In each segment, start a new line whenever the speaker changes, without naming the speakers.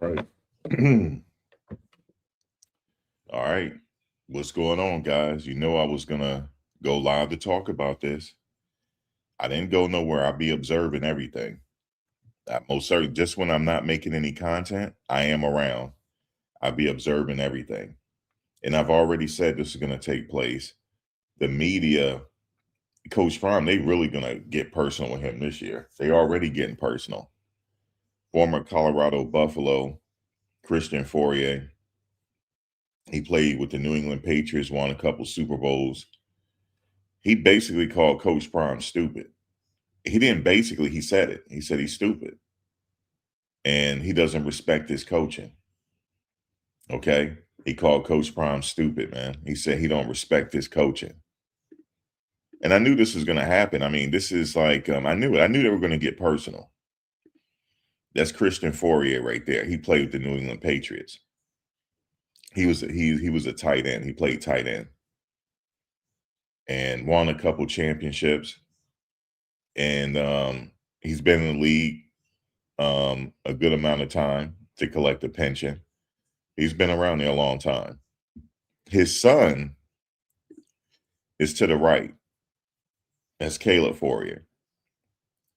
Right. All right. What's going on, guys? You know I was gonna go live to talk about this. I didn't go nowhere. I'll be observing everything. Most certainly, just when I'm not making any content, I am around. I'll be observing everything. And I've already said this is gonna take place. The media, Coach Prime, they really gonna get personal with him this year. They already getting personal. Former Colorado Buffalo, Christian Fourier. He played with the New England Patriots, won a couple Super Bowls. He basically called Coach Prime stupid. He didn't basically, he said it. He said he's stupid and he doesn't respect his coaching. Okay. He called Coach Prime stupid, man. He said he don't respect his coaching. And I knew this was going to happen. I mean, this is like, I knew it. I knew they were going to get personal. That's Christian Fourier right there. He played with the New England Patriots. He was a tight end. He played tight end and won a couple championships. And he's been in the league a good amount of time to collect a pension. He's been around there a long time. His son is to the right. That's Caleb Fourier.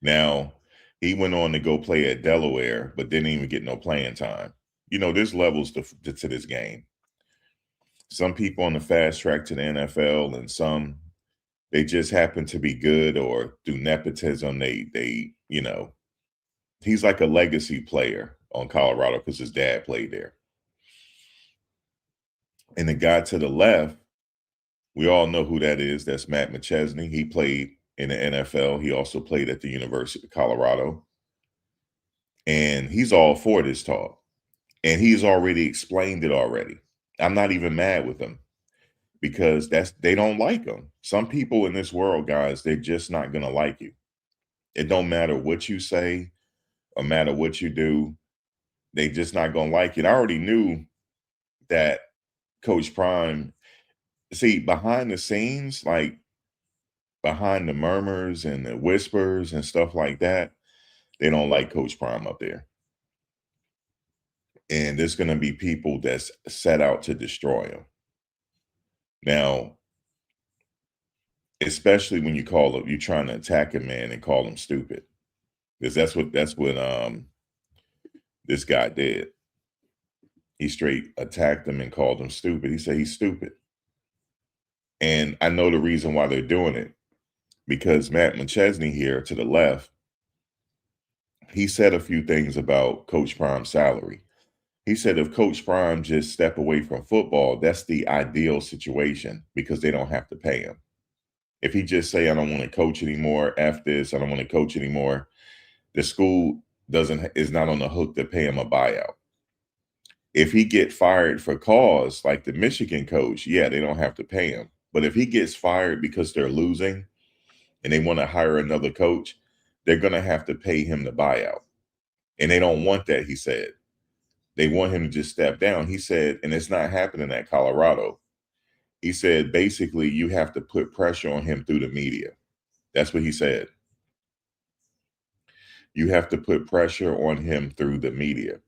Now, he went on to go play at Delaware, but didn't even get no playing time. You know, there's levels to this game. Some people on the fast track to the NFL, and some they just happen to be good, or through nepotism, you know, he's like a legacy player on Colorado because his dad played there. And the guy to the left, we all know who that is. That's Matt McChesney. He played in the NFL. He also played at the University of Colorado. And he's all for this talk. And he's already explained it already. I'm not even mad with him because they don't like him. Some people in this world, guys, they're just not gonna like you. It don't matter what you say or matter what you do, they just not gonna like it. I already knew that Coach Prime, see, behind the scenes, like behind the murmurs and the whispers and stuff like that, they don't like Coach Prime up there. And there's going to be people that's set out to destroy him. Now, especially when you're trying to attack a man and call him stupid, because that's what this guy did. He straight attacked him and called him stupid. He said he's stupid. And I know the reason why they're doing it, because Matt McChesney here to the left, he said a few things about Coach Prime's salary. He said if Coach Prime just step away from football, that's the ideal situation because they don't have to pay him. If he just say, I don't want to coach anymore, F this, I don't want to coach anymore, the school is not on the hook to pay him a buyout. If he get fired for cause, like the Michigan coach, yeah, they don't have to pay him. But if he gets fired because they're losing and they want to hire another coach, they're going to have to pay him the buyout. And they don't want that, he said. They want him to just step down. He said, and it's not happening at Colorado. He said, basically, you have to put pressure on him through the media. That's what he said. You have to put pressure on him through the media.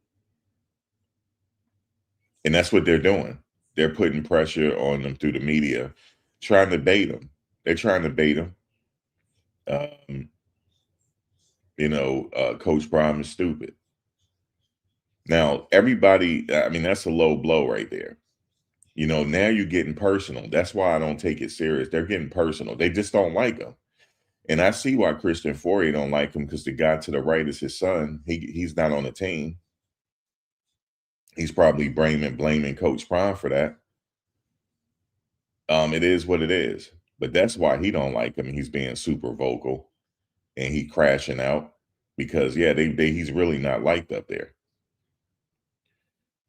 And that's what they're doing. They're putting pressure on them through the media, trying to bait him. They're trying to bait him. Um, Coach Prime is stupid. Now, everybody, I mean, that's a low blow right there. You know, now you're getting personal. That's why I don't take it serious. They're getting personal. They just don't like him. And I see why Christian Fourier don't like him, because the guy to the right is his son. He's not on the team. He's probably blaming Coach Prime for that. It is what it is. But that's why he don't like him. He's being super vocal and he crashing out because he's really not liked up there.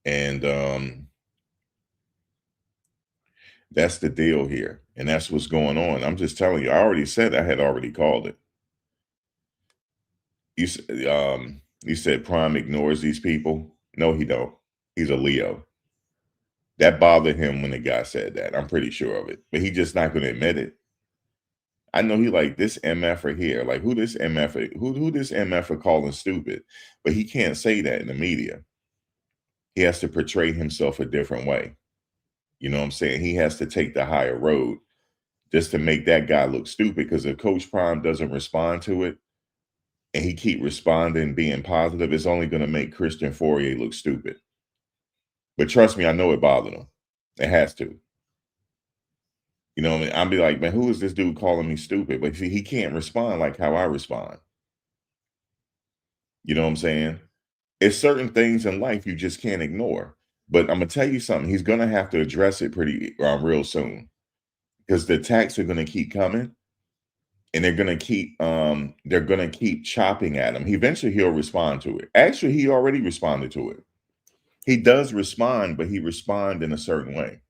And that's the deal here. And that's what's going on. I'm just telling you, I already said I had already called it. You said Prime ignores these people. No, he don't. He's a Leo. That bothered him when the guy said that. I'm pretty sure of it. But he's just not going to admit it. I know he like this MFer here. Like who this MFer, who this MFer calling stupid. But he can't say that in the media. He has to portray himself a different way. You know what I'm saying? He has to take the higher road just to make that guy look stupid. Because if Coach Prime doesn't respond to it and he keep responding, being positive, it's only going to make Christian Fourier look stupid. But trust me, I know it bothered him. It has to. You know what I mean? I'll be like, man, who is this dude calling me stupid? But see, he can't respond like how I respond. You know what I'm saying? It's certain things in life you just can't ignore. But I'm gonna tell you something. He's gonna have to address it pretty real soon, because the attacks are gonna keep coming, and they're gonna keep chopping at him. Eventually, he'll respond to it. Actually, he already responded to it. He does respond, but he responds in a certain way.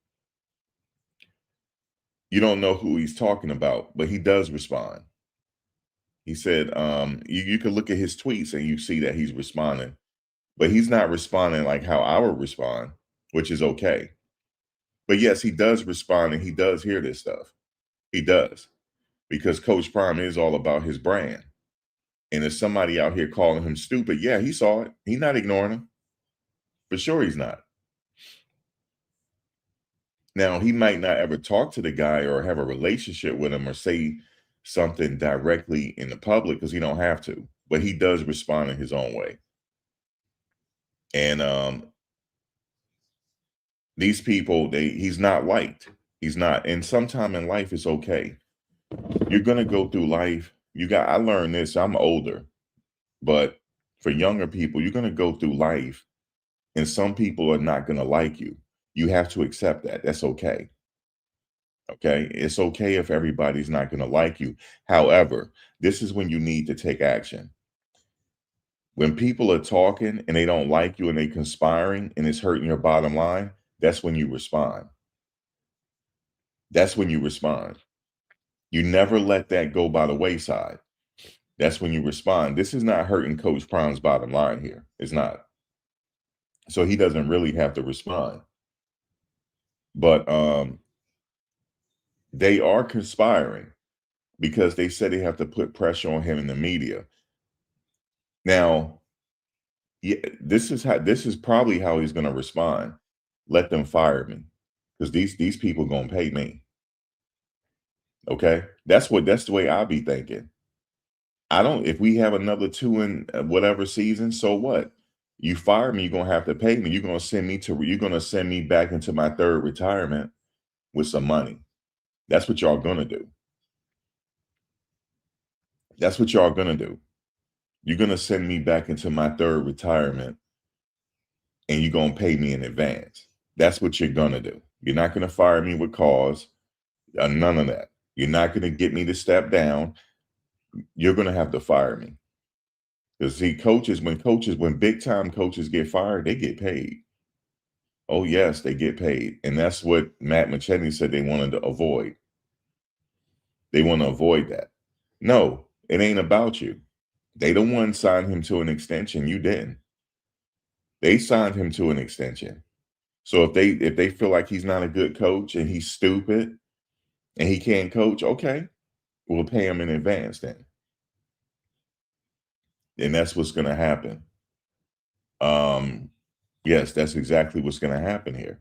You don't know who he's talking about, but he does respond. He said, you can look at his tweets and you see that he's responding, but he's not responding like how I would respond, which is okay. But yes, he does respond and he does hear this stuff. He does, because Coach Prime is all about his brand. And if somebody out here calling him stupid, yeah, he saw it. He's not ignoring him. For sure he's not. Now, he might not ever talk to the guy or have a relationship with him or say something directly in the public, because he don't have to. But he does respond in his own way. And these people, he's not liked. He's not. And sometime in life it's okay. You're gonna go through life. I learned this. I'm older, but for younger people, you're gonna go through life, and some people are not gonna like you. You have to accept that. That's okay. Okay. It's okay if everybody's not gonna like you. However, this is when you need to take action. When people are talking and they don't like you and they conspiring and it's hurting your bottom line, that's when you respond. That's when you respond. You never let that go by the wayside. That's when you respond. This is not hurting Coach Prime's bottom line here. It's not. So he doesn't really have to respond. But they are conspiring because they said they have to put pressure on him in the media. Now, yeah, this is probably how he's going to respond. Let them fire me, because these people going to pay me. Okay, that's the way I be thinking. If we have another 2 in whatever season, so what? You fire me, you're gonna have to pay me. You're gonna send me back into my third retirement with some money. That's what y'all gonna do. That's what y'all gonna do. You're gonna send me back into my third retirement, and you're gonna pay me in advance. That's what you're gonna do. You're not gonna fire me with cause, none of that. You're not gonna get me to step down. You're gonna have to fire me. Because see, when big time coaches get fired, they get paid. Oh yes, they get paid, and that's what Matt Machete said they wanted to avoid. They want to avoid that. No, it ain't about you. They the one signed him to an extension. You didn't. They signed him to an extension. So if they feel like he's not a good coach and he's stupid and he can't coach, okay, we'll pay him in advance then. And that's what's going to happen. Yes, that's exactly what's going to happen here.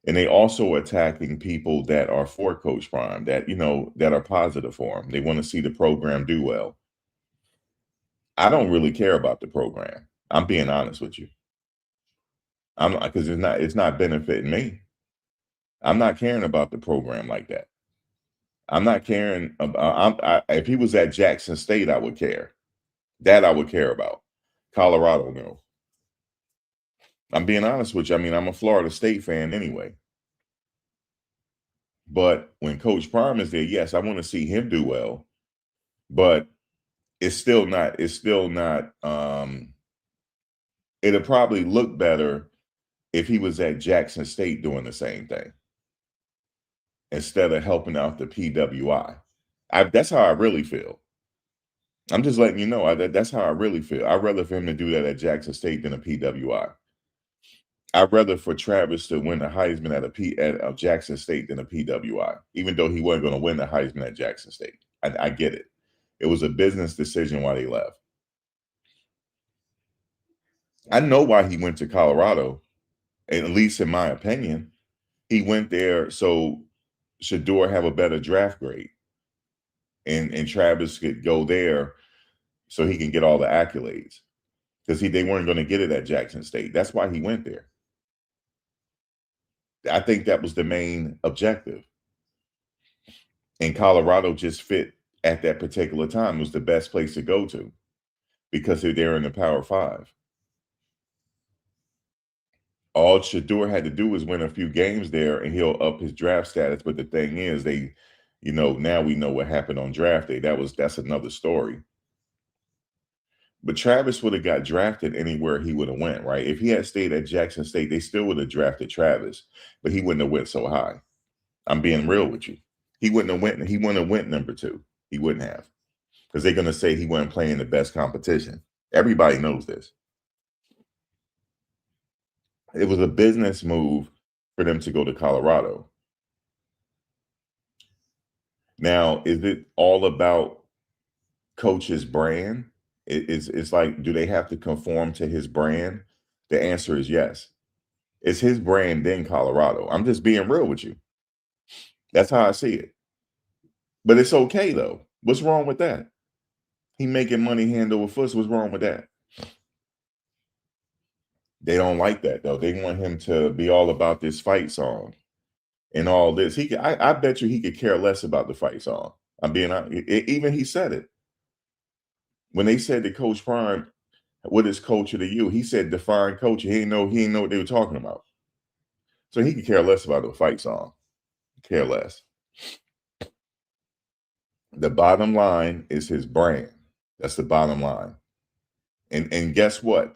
And they also attacking people that are for Coach Prime, that are positive for him. They want to see the program do well. I don't really care about the program. I'm being honest with you. Because it's not benefiting me. I'm not caring about the program like that. I'm not caring about. If he was at Jackson State, I would care. That I would care about. Colorado, no. I'm being honest with you. I mean, I'm a Florida State fan anyway. But when Coach Prime is there, yes, I want to see him do well. But it's still not. It'll probably look better if he was at Jackson State doing the same thing instead of helping out the PWI. That's how I really feel. I'm just letting you know that's how I really feel. I'd rather for him to do that at Jackson State than a PWI. I'd rather for Travis to win the Heisman at Jackson State than a PWI, even though he wasn't going to win the Heisman at Jackson State. I get it. It was a business decision why they left. I know why he went to Colorado. at least in my opinion. He went there so Shador have a better draft grade, and Travis could go there so he can get all the accolades, because they weren't going to get it at Jackson State. That's why he went there. I think that was the main objective. And Colorado just fit at that particular time. It was the best place to go to because they're there in the Power Five. All Shador had to do was win a few games there and he'll up his draft status. But the thing is, now we know what happened on draft day. That's another story. But Travis would have got drafted anywhere he would have went, right? If he had stayed at Jackson State, they still would have drafted Travis, but he wouldn't have went so high. I'm being real with you. He wouldn't have went number 2. He wouldn't have. Because they're going to say he wasn't playing the best competition. Everybody knows this. It was a business move for them to go to Colorado. Now, is it all about coach's brand? It's like, do they have to conform to his brand? The answer is yes. It's his brand in Colorado. I'm just being real with you. That's how I see it. But it's okay, though. What's wrong with that? He making money hand over foot. What's wrong with that? They don't like that, though. They want him to be all about this fight song and all this. I bet you he could care less about the fight song. I'm being honest. Even he said it. When they said to Coach Prime, what is culture to you? He said define culture. He didn't know what they were talking about. So he could care less about the fight song. Care less. The bottom line is his brand. That's the bottom line. And guess what?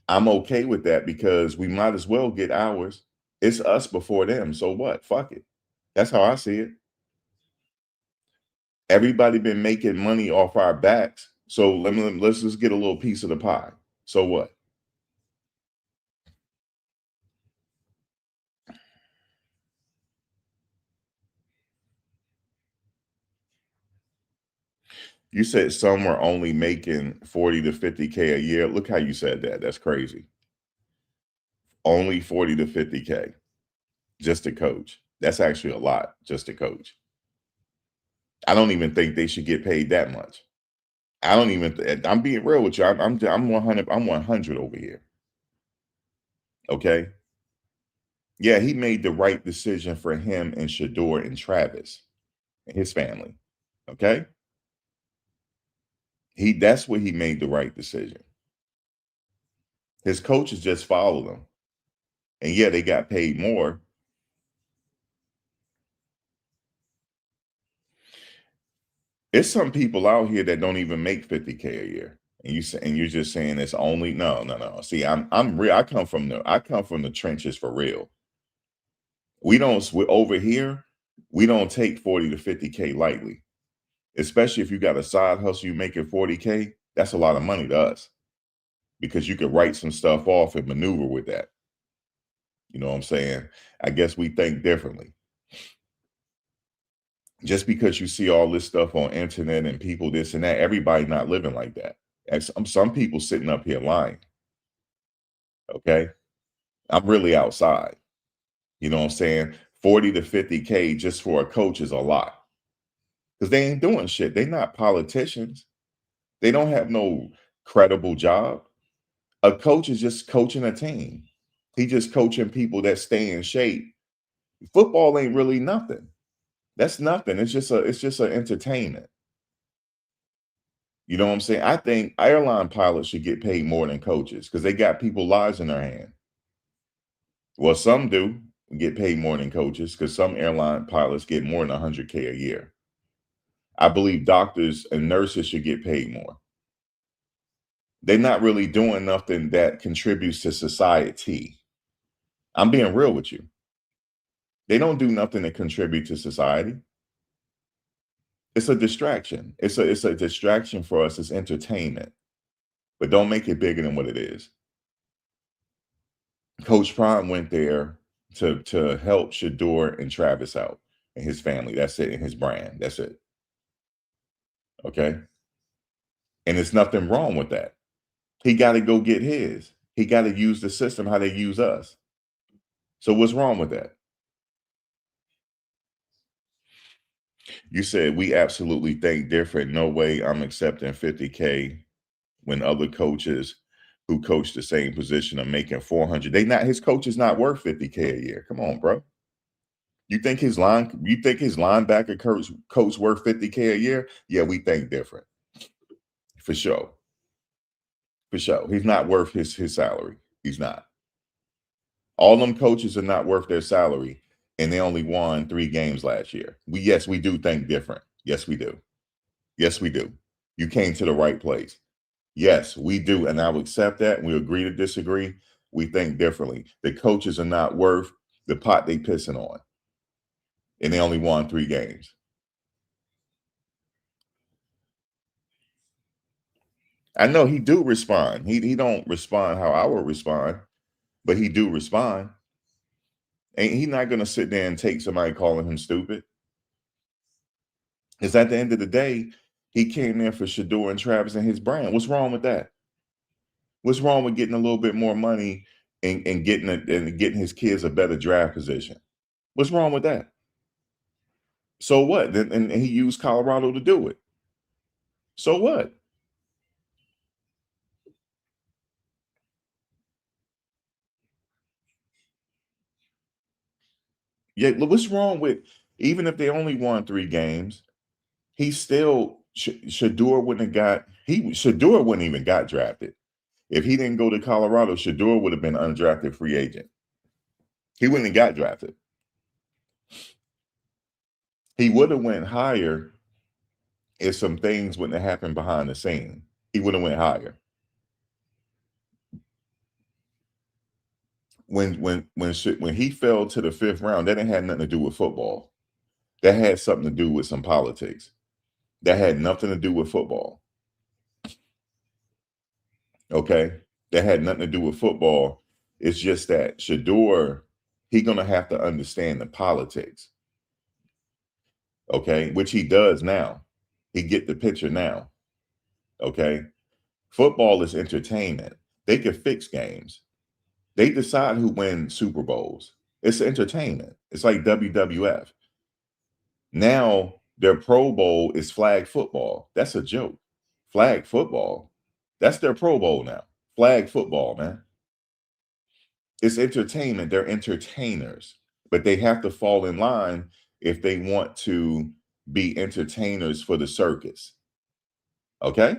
I'm okay with that because we might as well get ours. It's us before them. So what? Fuck it. That's how I see it. Everybody been making money off our backs. So let's just get a little piece of the pie. So what? You said some were only making 40 to 50K a year. Look how you said that. That's crazy. Only 40 to 50K just to coach. That's actually a lot just to coach. I don't even think they should get paid that much. I don't even. I'm being real with you. I'm 100. I'm 100 over here. Okay. Yeah, he made the right decision for him and Shador and Travis and his family. Okay. That's where he made the right decision. His coaches just followed him. And yeah, they got paid more. There's some people out here that don't even make 50K a year. And you're just saying it's only no. See, I'm real. I come from the trenches for real. We're over here, we don't take 40 to 50K lightly. Especially if you got a side hustle, you making 40K, that's a lot of money to us. Because you could write some stuff off and maneuver with that. You know what I'm saying? I guess we think differently. Just because you see all this stuff on internet and people this and that, everybody not living like that. And some people sitting up here lying. Okay. I'm really outside. You know what I'm saying? 40 to 50K just for a coach is a lot. Because they ain't doing shit. They not politicians. They don't have no credible job. A coach is just coaching a team. He just coaching people that stay in shape. Football ain't really nothing. That's nothing. It's just an entertainment. You know what I'm saying? I think airline pilots should get paid more than coaches because they got people's lives in their hand. Well, some do get paid more than coaches because some airline pilots get more than 100K a year. I believe doctors and nurses should get paid more. They're not really doing nothing that contributes to society. I'm being real with you. They don't do nothing to contribute to society. It's a distraction. It's a distraction for us. It's entertainment. But don't make it bigger than what it is. Coach Prime went there to help Shador and Travis out and his family. That's it. And his brand. That's it. Okay. And there's nothing wrong with that. He got to go get his. He got to use the system how they use us. So what's wrong with that? You said we absolutely think different. No way I'm accepting 50K when other coaches who coach the same position are making 400. They not his coach is not worth 50K a year. Come on, bro. You think his linebacker coach worth 50K a year? Yeah, we think different. For sure. For sure. He's not worth his salary. He's not. All them coaches are not worth their salary, and they only won 3 games last year. We do think different. Yes, we do. Yes, we do. You came to the right place. Yes, we do, and I will accept that. We agree to disagree. We think differently. The coaches are not worth the pot they pissing on, and they only won 3 games. I know he do respond. He don't respond how I would respond, but he do respond. Ain't he not gonna sit there and take somebody calling him stupid? Because at the end of the day, he came there for Shador and Travis and his brand. What's wrong with that? What's wrong with getting a little bit more money and getting his kids a better draft position? What's wrong with that? So what? And he used Colorado to do it. So what? Yeah, what's wrong with even if they only won 3 games? He still Shador wouldn't have got Shador wouldn't even got drafted. If he didn't go to Colorado, Shador would have been undrafted free agent. He wouldn't have got drafted. He would have went higher if some things wouldn't have happened behind the scene. He would have went higher. When he fell to the 5th round, that didn't have nothing to do with football. That had something to do with some politics. That had nothing to do with football. Okay, that had nothing to do with football. It's just that Shador, he gonna have to understand the politics. Okay, which he does now. He get the picture now. Okay, football is entertainment. They can fix games. They decide who wins Super Bowls. It's entertainment. It's like WWF. Now their Pro Bowl is flag football. That's a joke. Flag football. That's their Pro Bowl now. Flag football, man. It's entertainment. They're entertainers, but they have to fall in line if they want to be entertainers for the circus. Okay?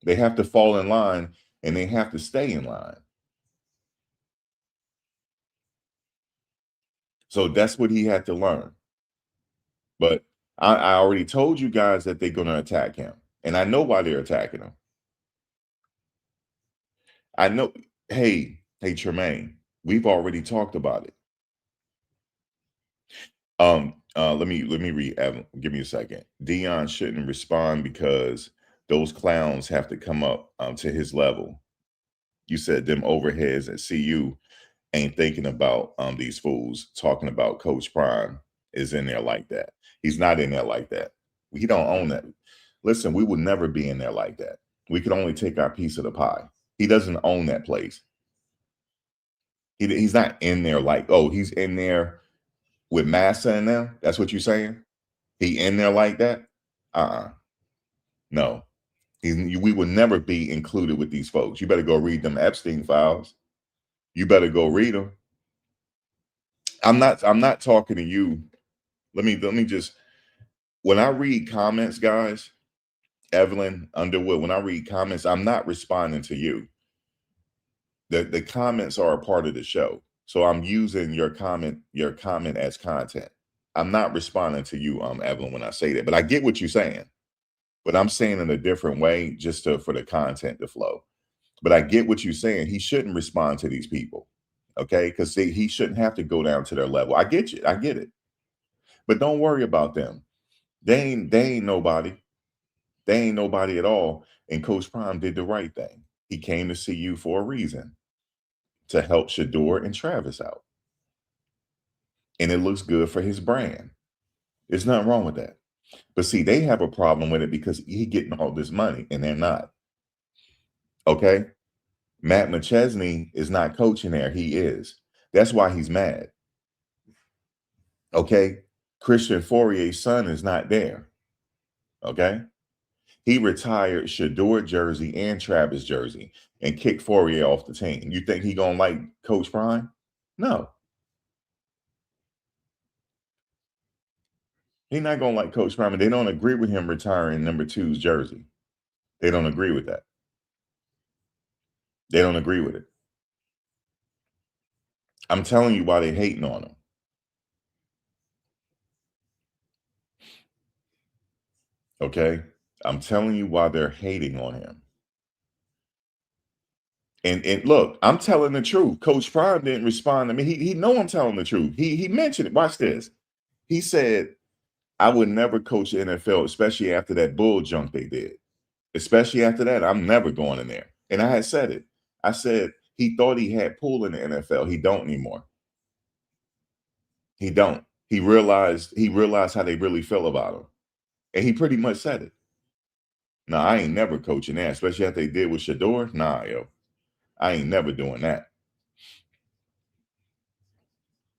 They have to fall in line and they have to stay in line. So that's what he had to learn. But I already told you guys that they're going to attack him. And I know why they're attacking him. I know, hey, Tremaine, we've already talked about it. Let me read. Evan, give me a second. Dion shouldn't respond because those clowns have to come up to his level. You said them overheads at CU ain't thinking about these fools talking about Coach Prime is in there like that. He's not in there like that. He don't own that. Listen, we would never be in there like that. We could only take our piece of the pie. He doesn't own that place. He's not in there like, oh, he's in there with Massa in there. That's what you're saying? He in there like that? No. We would never be included with these folks. You better go read them Epstein files. You better go read them. I'm not talking to you. Let me just when I read comments, guys, Evelyn Underwood, when I read comments, I'm not responding to you. The comments are a part of the show. So I'm using your comment as content. I'm not responding to you, Evelyn, when I say that, but I get what you're saying. But I'm saying in a different way just for the content to flow. But I get what you're saying. He shouldn't respond to these people, okay? Because he shouldn't have to go down to their level. I get you. I get it. But don't worry about them. They ain't nobody. They ain't nobody at all. And Coach Prime did the right thing. He came to see you for a reason, to help Shador and Travis out. And it looks good for his brand. There's nothing wrong with that. But see, they have a problem with it because he getting all this money and they're not. Okay? Matt McChesney is not coaching there. He is. That's why he's mad. Okay. Christian Fourier's son is not there. Okay. He retired Shador jersey and Travis jersey and kicked Fourier off the team. You think he gonna like Coach Prime? No, he not gonna like Coach Prime. And they don't agree with him retiring number two's jersey. They don't agree with that. They don't agree with it. I'm telling you why they hating on him. Okay. I'm telling you why they're hating on him. And look, I'm telling the truth. Coach Prime didn't respond to me. He know I'm telling the truth. He mentioned it. Watch this. He said, I would never coach the NFL, especially after that bull junk they did. Especially after that, I'm never going in there. And I had said it. I said he thought he had pull in the NFL. He don't anymore. He don't. He realized how they really feel about him. And he pretty much said it. No, I ain't never coaching that, especially after they did with Shador. Nah, yo. I ain't never doing that.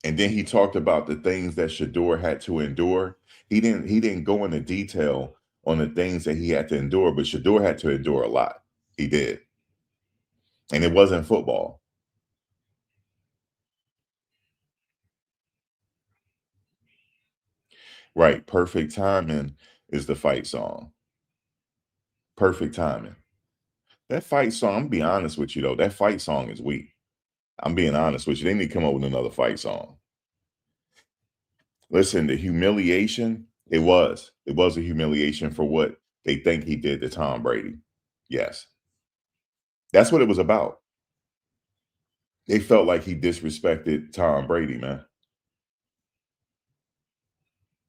And then he talked about the things that Shador had to endure. He didn't go into detail on the things that he had to endure, but Shador had to endure a lot. He did. And it wasn't football. Right. Perfect timing is the fight song. Perfect timing. That fight song, I'm gonna be honest with you though, that fight song is weak. I'm being honest with you. They need to come up with another fight song. Listen, the humiliation, it was. It was a humiliation for what they think he did to Tom Brady. Yes. That's what it was about. They felt like he disrespected Tom Brady, man.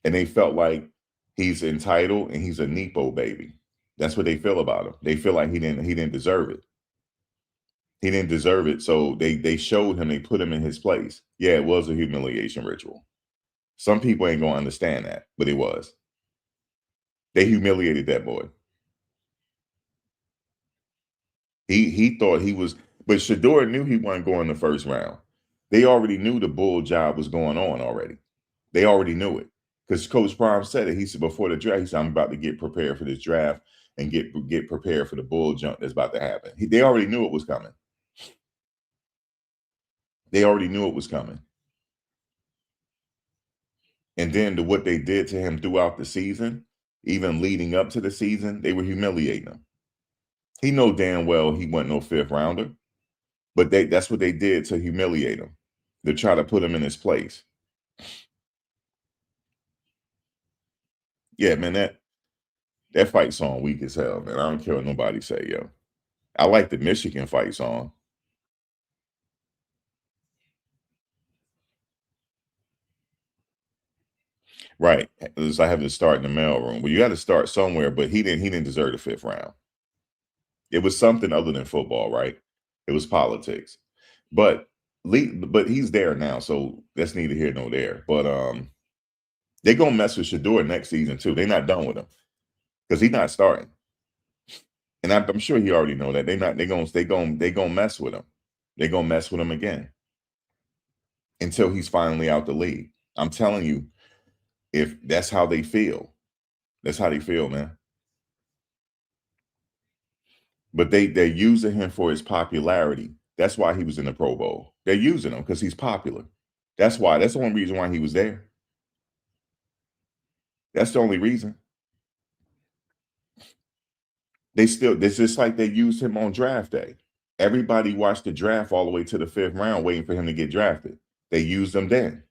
And they felt like he's entitled and he's a Nepo baby. That's what they feel about him. They feel like he didn't deserve it. He didn't deserve it. So they showed him, they put him in his place. Yeah, it was a humiliation ritual. Some people ain't gonna understand that, but it was. They humiliated that boy. He thought he was, but Shador knew he wasn't going the first round. They already knew the bull job was going on already. They already knew it. Because Coach Prime said it. He said before the draft, he said, I'm about to get prepared for this draft and get prepared for the bull jump that's about to happen. They already knew it was coming. They already knew it was coming. And then what they did to him throughout the season, even leading up to the season, they were humiliating him. He know damn well he wasn't no fifth rounder, but that's what they did to humiliate him, to try to put him in his place. Yeah, man, that fight song weak as hell, man. I don't care what nobody say, yo. I like the Michigan fight song. Right. As I have to start in the mailroom. Well, you got to start somewhere, but he didn't deserve the fifth round. It was something other than football, right? It was politics. But but he's there now, so that's neither here nor there. But they're gonna mess with Shador next season too. They're not done with him because he's not starting. And I'm sure he already know that. They gonna mess with him. They're gonna mess with him again until he's finally out the league. I'm telling you, if that's how they feel, that's how they feel, man. But they're using him for his popularity. That's why he was in the Pro Bowl. They're using him because he's popular. That's why. That's the only reason why he was there. That's the only reason. It's just like they used him on draft day. Everybody watched the draft all the way to the fifth round, waiting for him to get drafted. They used him then.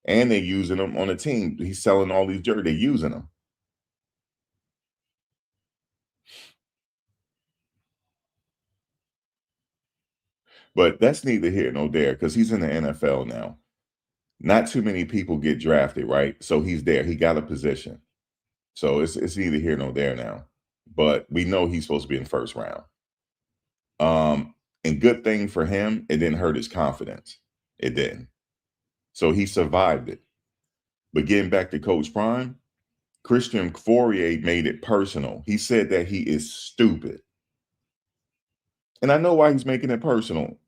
And they're using him on the team. He's selling all these jerseys. They're using him. But that's neither here nor there because he's in the NFL now. Not too many people get drafted, right? So he's there. He got a position. So it's neither here nor there now. But we know he's supposed to be in the first round. And good thing for him, it didn't hurt his confidence. It didn't. So he survived it. But getting back to Coach Prime, Christian Fourier made it personal. He said that he is stupid. And I know why he's making it personal.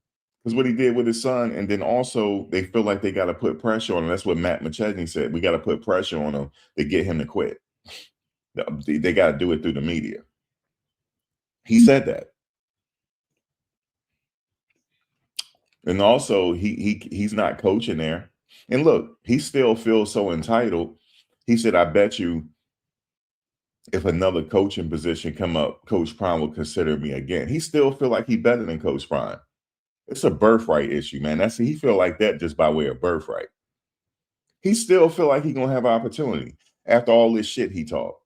Because what he did with his son, and then also they feel like they got to put pressure on him. That's what Matt McChesney said. We got to put pressure on him to get him to quit. They got to do it through the media. He said that. And also he's not coaching there. And look, he still feels so entitled. He said, I bet you if another coaching position come up, Coach Prime will consider me again. He still feel like he better than Coach Prime. It's a birthright issue, man. He feel like that just by way of birthright. He still feel like he gonna have opportunity after all this shit he talked.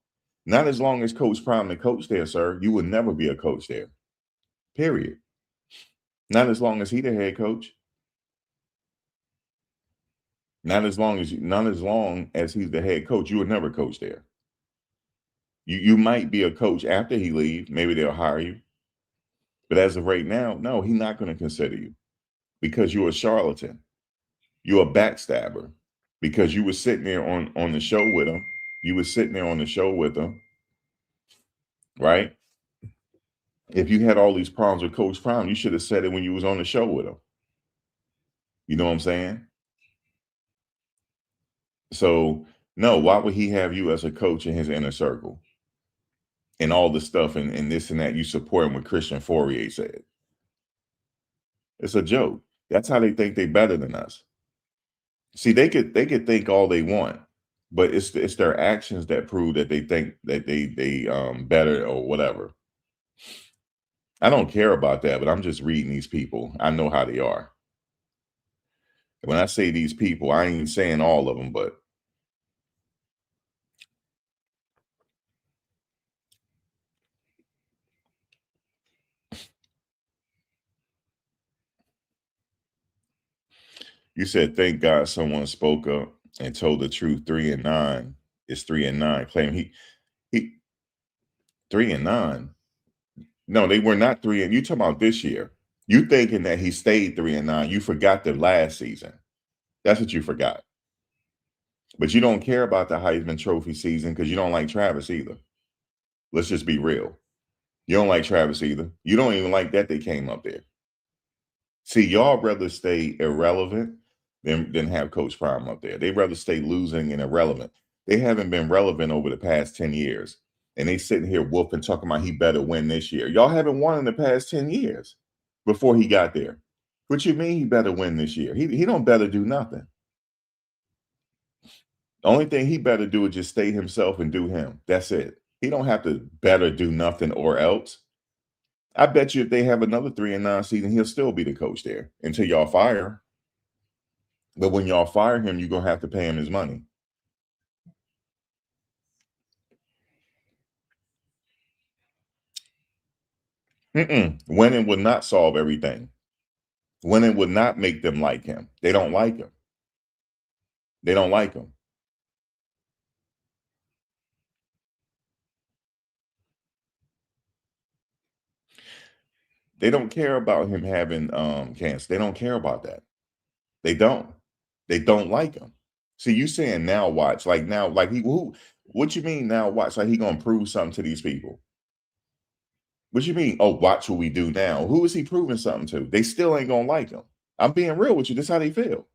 Not as long as Coach Prime the coach there, sir. You would never be a coach there. Period. Not as long as he the head coach. Not as long as he's the head coach, you would never coach there. You might be a coach after he leaves. Maybe they'll hire you. But as of right now, no, he's not going to consider you because you're a charlatan. You're a backstabber because you were sitting there on the show with him. You were sitting there on the show with him, right? If you had all these problems with Coach Prime, you should have said it when you was on the show with him. You know what I'm saying? So, no, why would he have you as a coach in his inner circle? And all the stuff and this and that you support him what Christian Fourier said. It's a joke. That's how they think they're better than us. See, they could think all they want, but it's their actions that prove that they think that they better or whatever. I don't care about that, but I'm just reading these people. I know how they are. When I say these people, I ain't saying all of them, but you said, thank God someone spoke up and told the truth. 3-9 is 3-9. Claim he 3-9. No, they were not 3. And you talking about this year. You thinking that he stayed 3-9. You forgot the last season. That's what you forgot. But you don't care about the Heisman Trophy season because you don't like Travis either. Let's just be real. You don't like Travis either. You don't even like that they came up there. See, y'all rather stay irrelevant than have Coach Prime up there. They'd rather stay losing and irrelevant. They haven't been relevant over the past 10 years. And they sitting here whooping, talking about he better win this year. Y'all haven't won in the past 10 years before he got there. What you mean he better win this year? He don't better do nothing. The only thing he better do is just stay himself and do him. That's it. He don't have to better do nothing or else. I bet you if they have another 3-9 season, he'll still be the coach there until y'all fire him. But when y'all fire him, you're going to have to pay him his money. Winning would not solve everything. Winning would not make them like him. They don't like him. They don't like him. They don't care about him having cancer. They don't care about that. They don't. They don't like him. See, you saying now watch, like now, like what you mean now watch? Like he gonna prove something to these people. What you mean? Oh, watch what we do now. Who is he proving something to? They still ain't gonna like him. I'm being real with you. This is how they feel.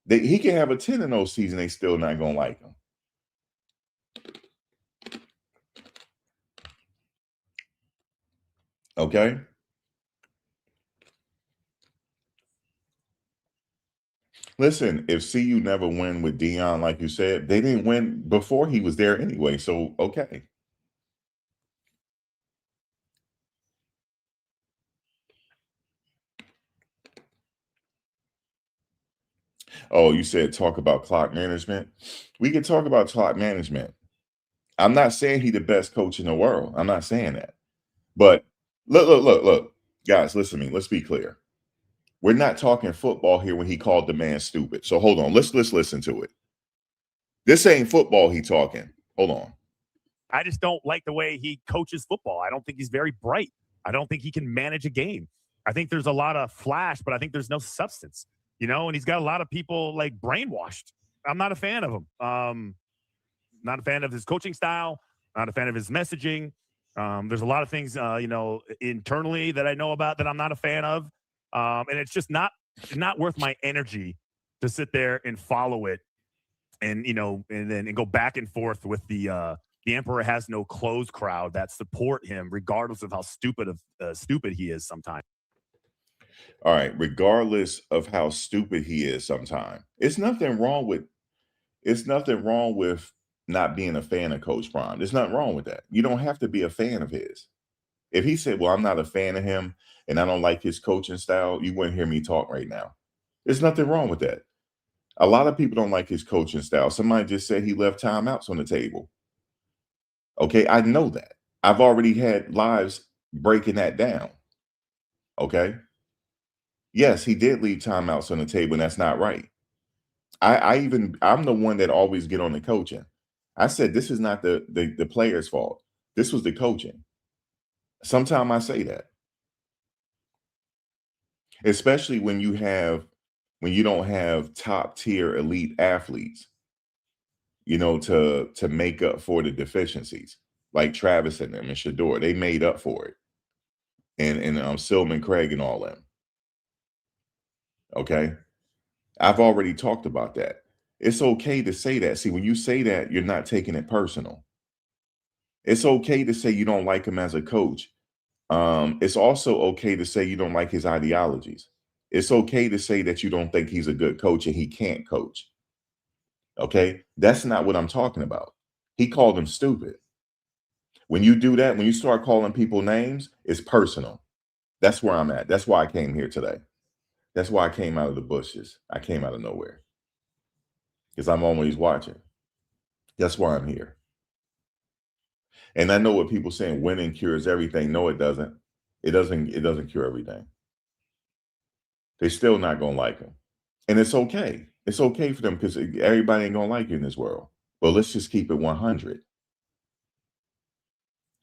He can have a 10-0 season, they still not gonna like him. Okay. Listen, if CU never win with Dion, like you said, they didn't win before he was there anyway. So okay. Oh, you said talk about clock management. We can talk about clock management. I'm not saying he's the best coach in the world. I'm not saying that. But look. Guys, listen to me. Let's be clear. We're not talking football here when he called the man stupid. So hold on. Let's listen to it. This ain't football he talking. Hold on.
I just don't like the way he coaches football. I don't think he's very bright. I don't think he can manage a game. I think there's a lot of flash, but I think there's no substance, and he's got a lot of people like brainwashed. I'm not a fan of him. Not a fan of his coaching style, not a fan of his messaging. There's a lot of things, internally that I know about that I'm not a fan of. And it's just not worth my energy to sit there and follow it, and and go back and forth with the Emperor Has No Clothes crowd that support him regardless of how stupid he is sometimes.
All right, regardless of how stupid he is sometimes. It's nothing wrong with not being a fan of Coach Prime. There's nothing wrong with that. You don't have to be a fan of his. If he said, "Well, I'm not a fan of him and I don't like his coaching style," you wouldn't hear me talk right now. There's nothing wrong with that. A lot of people don't like his coaching style. Somebody just said he left timeouts on the table. Okay, I know that. I've already had lives breaking that down. Okay. Yes, he did leave timeouts on the table, and that's not right. I'm the one that always get on the coaching. I said this is not the player's fault. This was the coaching. Sometimes I say that, especially when you don't have top tier elite athletes, to make up for the deficiencies, like Travis and them and Shador. They made up for it. And Silman Craig and all them. Okay. I've already talked about that. It's okay to say that. See, when you say that, you're not taking it personal. It's okay to say you don't like him as a coach. It's also okay to say you don't like his ideologies. It's okay to say that you don't think he's a good coach and he can't coach. Okay. That's not what I'm talking about. He called him stupid. When you do that, when you start calling people names, it's personal. That's where I'm at. That's why I came here today. That's why I came out of the bushes. I came out of nowhere because I'm always watching. That's why I'm here. And I know what people saying, winning cures everything. No, it doesn't. It doesn't cure everything. They're still not gonna like him. And it's okay. It's okay for them because everybody ain't gonna like you in this world. But let's just keep it 100.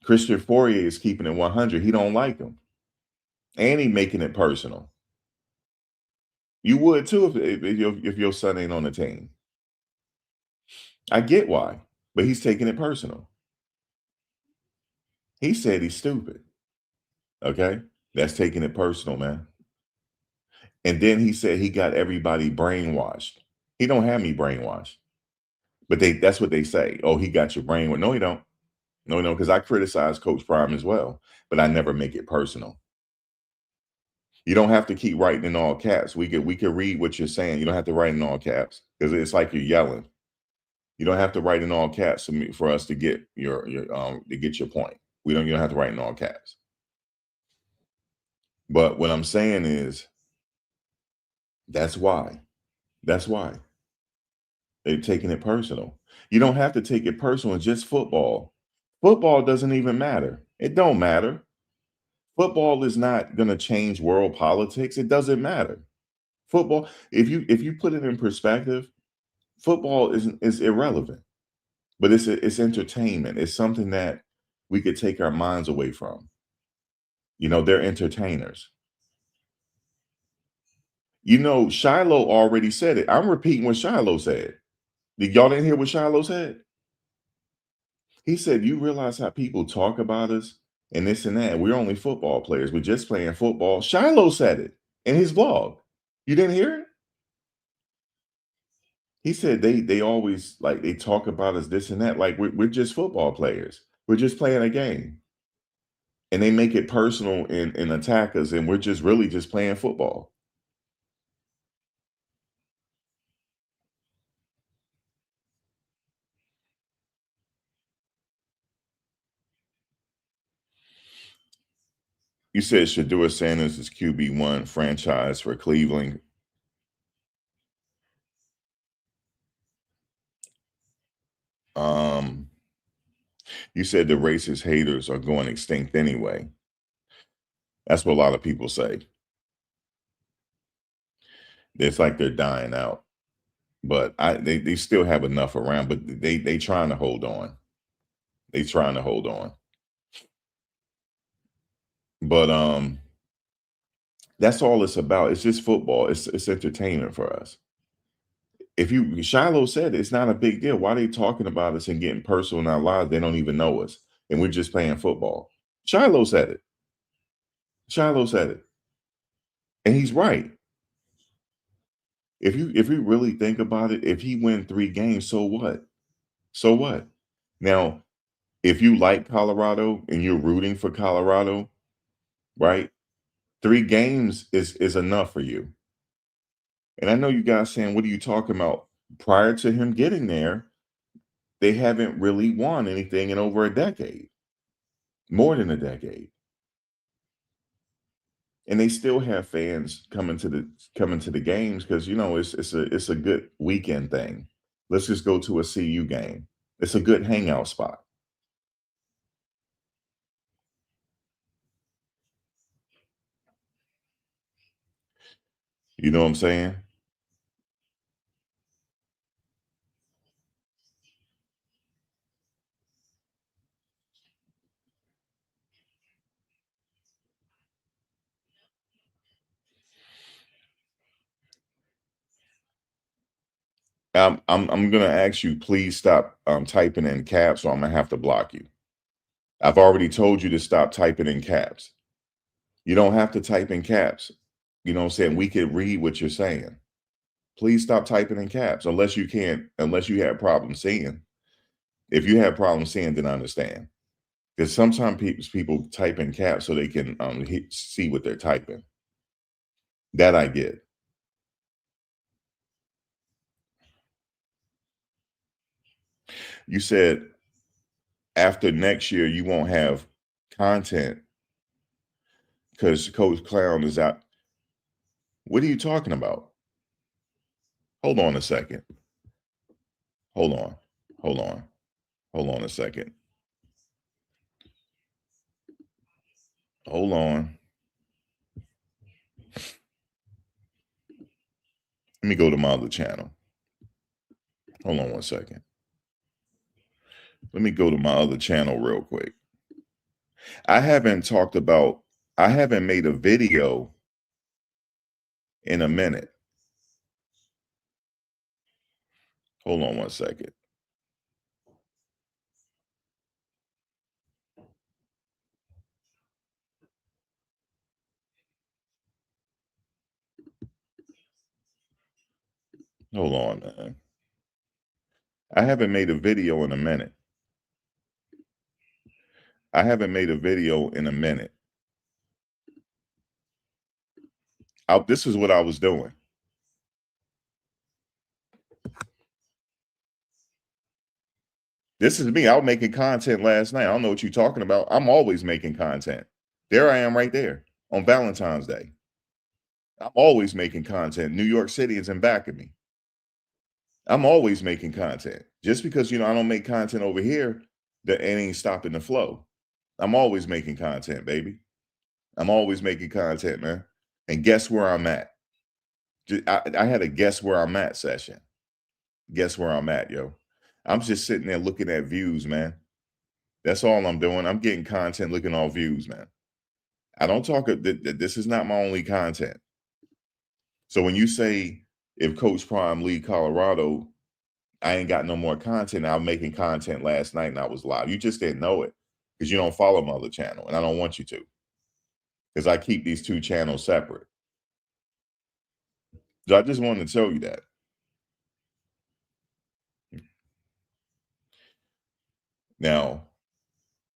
Christian Fourier is keeping it 100. He don't like him. And he making it personal. You would too if your son ain't on the team. I get why, but he's taking it personal. He said he's stupid. Okay? That's taking it personal, man. And then he said he got everybody brainwashed. He don't have me brainwashed. But that's what they say. Oh, he got your brainwashed. No, he don't. No, because I criticize Coach Prime as well, but I never make it personal. You don't have to keep writing in all caps. We could read what you're saying. You don't have to write in all caps because it's like you're yelling. You don't have to write in all caps for us to get your point. You don't have to write in all caps. But what I'm saying is that's why. That's why. They're taking it personal. You don't have to take it personal. It's just football. Football doesn't even matter. It don't matter. Football is not going to change world politics. It doesn't matter. Football, if you put it in perspective, football is irrelevant. But it's entertainment. It's something that we could take our minds away from. They're entertainers. Shiloh already said it. I'm repeating what Shiloh said. Y'all didn't hear what Shiloh said? He said, "You realize how people talk about us and this and that. We're only football players. We're just playing football." Shiloh said it in his vlog. You didn't hear it? He said they always like they talk about us this and that. Like we're just football players. We're just playing a game. And they make it personal and attack us, and we're just really just playing football. You said Shador Sanders is QB1 franchise for Cleveland. You said the racist haters are going extinct anyway. That's what a lot of people say. It's like they're dying out. But they still have enough around, but they trying to hold on. They trying to hold on. But that's all it's about. It's just football. It's entertainment for us. Shiloh said it's not a big deal. Why are they talking about us and getting personal in our lives? They don't even know us, and we're just playing football. Shiloh said it. Shiloh said it. And he's right. If you really think about it, if he win 3 games, so what? So what? Now, if you like Colorado and you're rooting for Colorado, right? 3 games is enough for you. And I know you guys saying, "What are you talking about?" Prior to him getting there, they haven't really won anything in over a decade, more than a decade. And they still have fans coming to the games because it's a good weekend thing. Let's just go to a CU game. It's a good hangout spot. You know what I'm saying? I'm gonna ask you, please stop typing in caps, or I'm gonna have to block you. I've already told you to stop typing in caps. You don't have to type in caps. You know what I'm saying? We can read what you're saying. Please stop typing in caps unless you have problems seeing. If you have problems seeing, then I understand. Because sometimes people type in caps so they can see what they're typing. That I get. You said after next year you won't have content because Coach Clown is out. What are you talking about? Hold on a second. Hold on. Hold on. Hold on a second. Hold on. Let me go to my other channel. Hold on one second. Let me go to my other channel real quick. I haven't talked about, I haven't made a video in a minute. Hold on one second. Hold on, man. I haven't made a video in a minute. I haven't made a video in a minute. This is what I was doing. This is me. I was making content last night. I don't know what you're talking about. I'm always making content. There I am right there on Valentine's Day. I'm always making content. New York City is in back of me. I'm always making content. Just because I don't make content over here, that it ain't stopping the flow. I'm always making content, baby. I'm always making content, man. And guess where I'm at? I had a guess where I'm at session. Guess where I'm at, yo. I'm just sitting there looking at views, man. That's all I'm doing. I'm getting content, looking at all views, man. I don't talk. This is not my only content. So when you say if Coach Prime lead Colorado, I ain't got no more content. I'm making content last night and I was live. You just didn't know it because you don't follow my other channel, and I don't want you to because I keep these 2 channels separate. So I just wanted to tell you that. Now,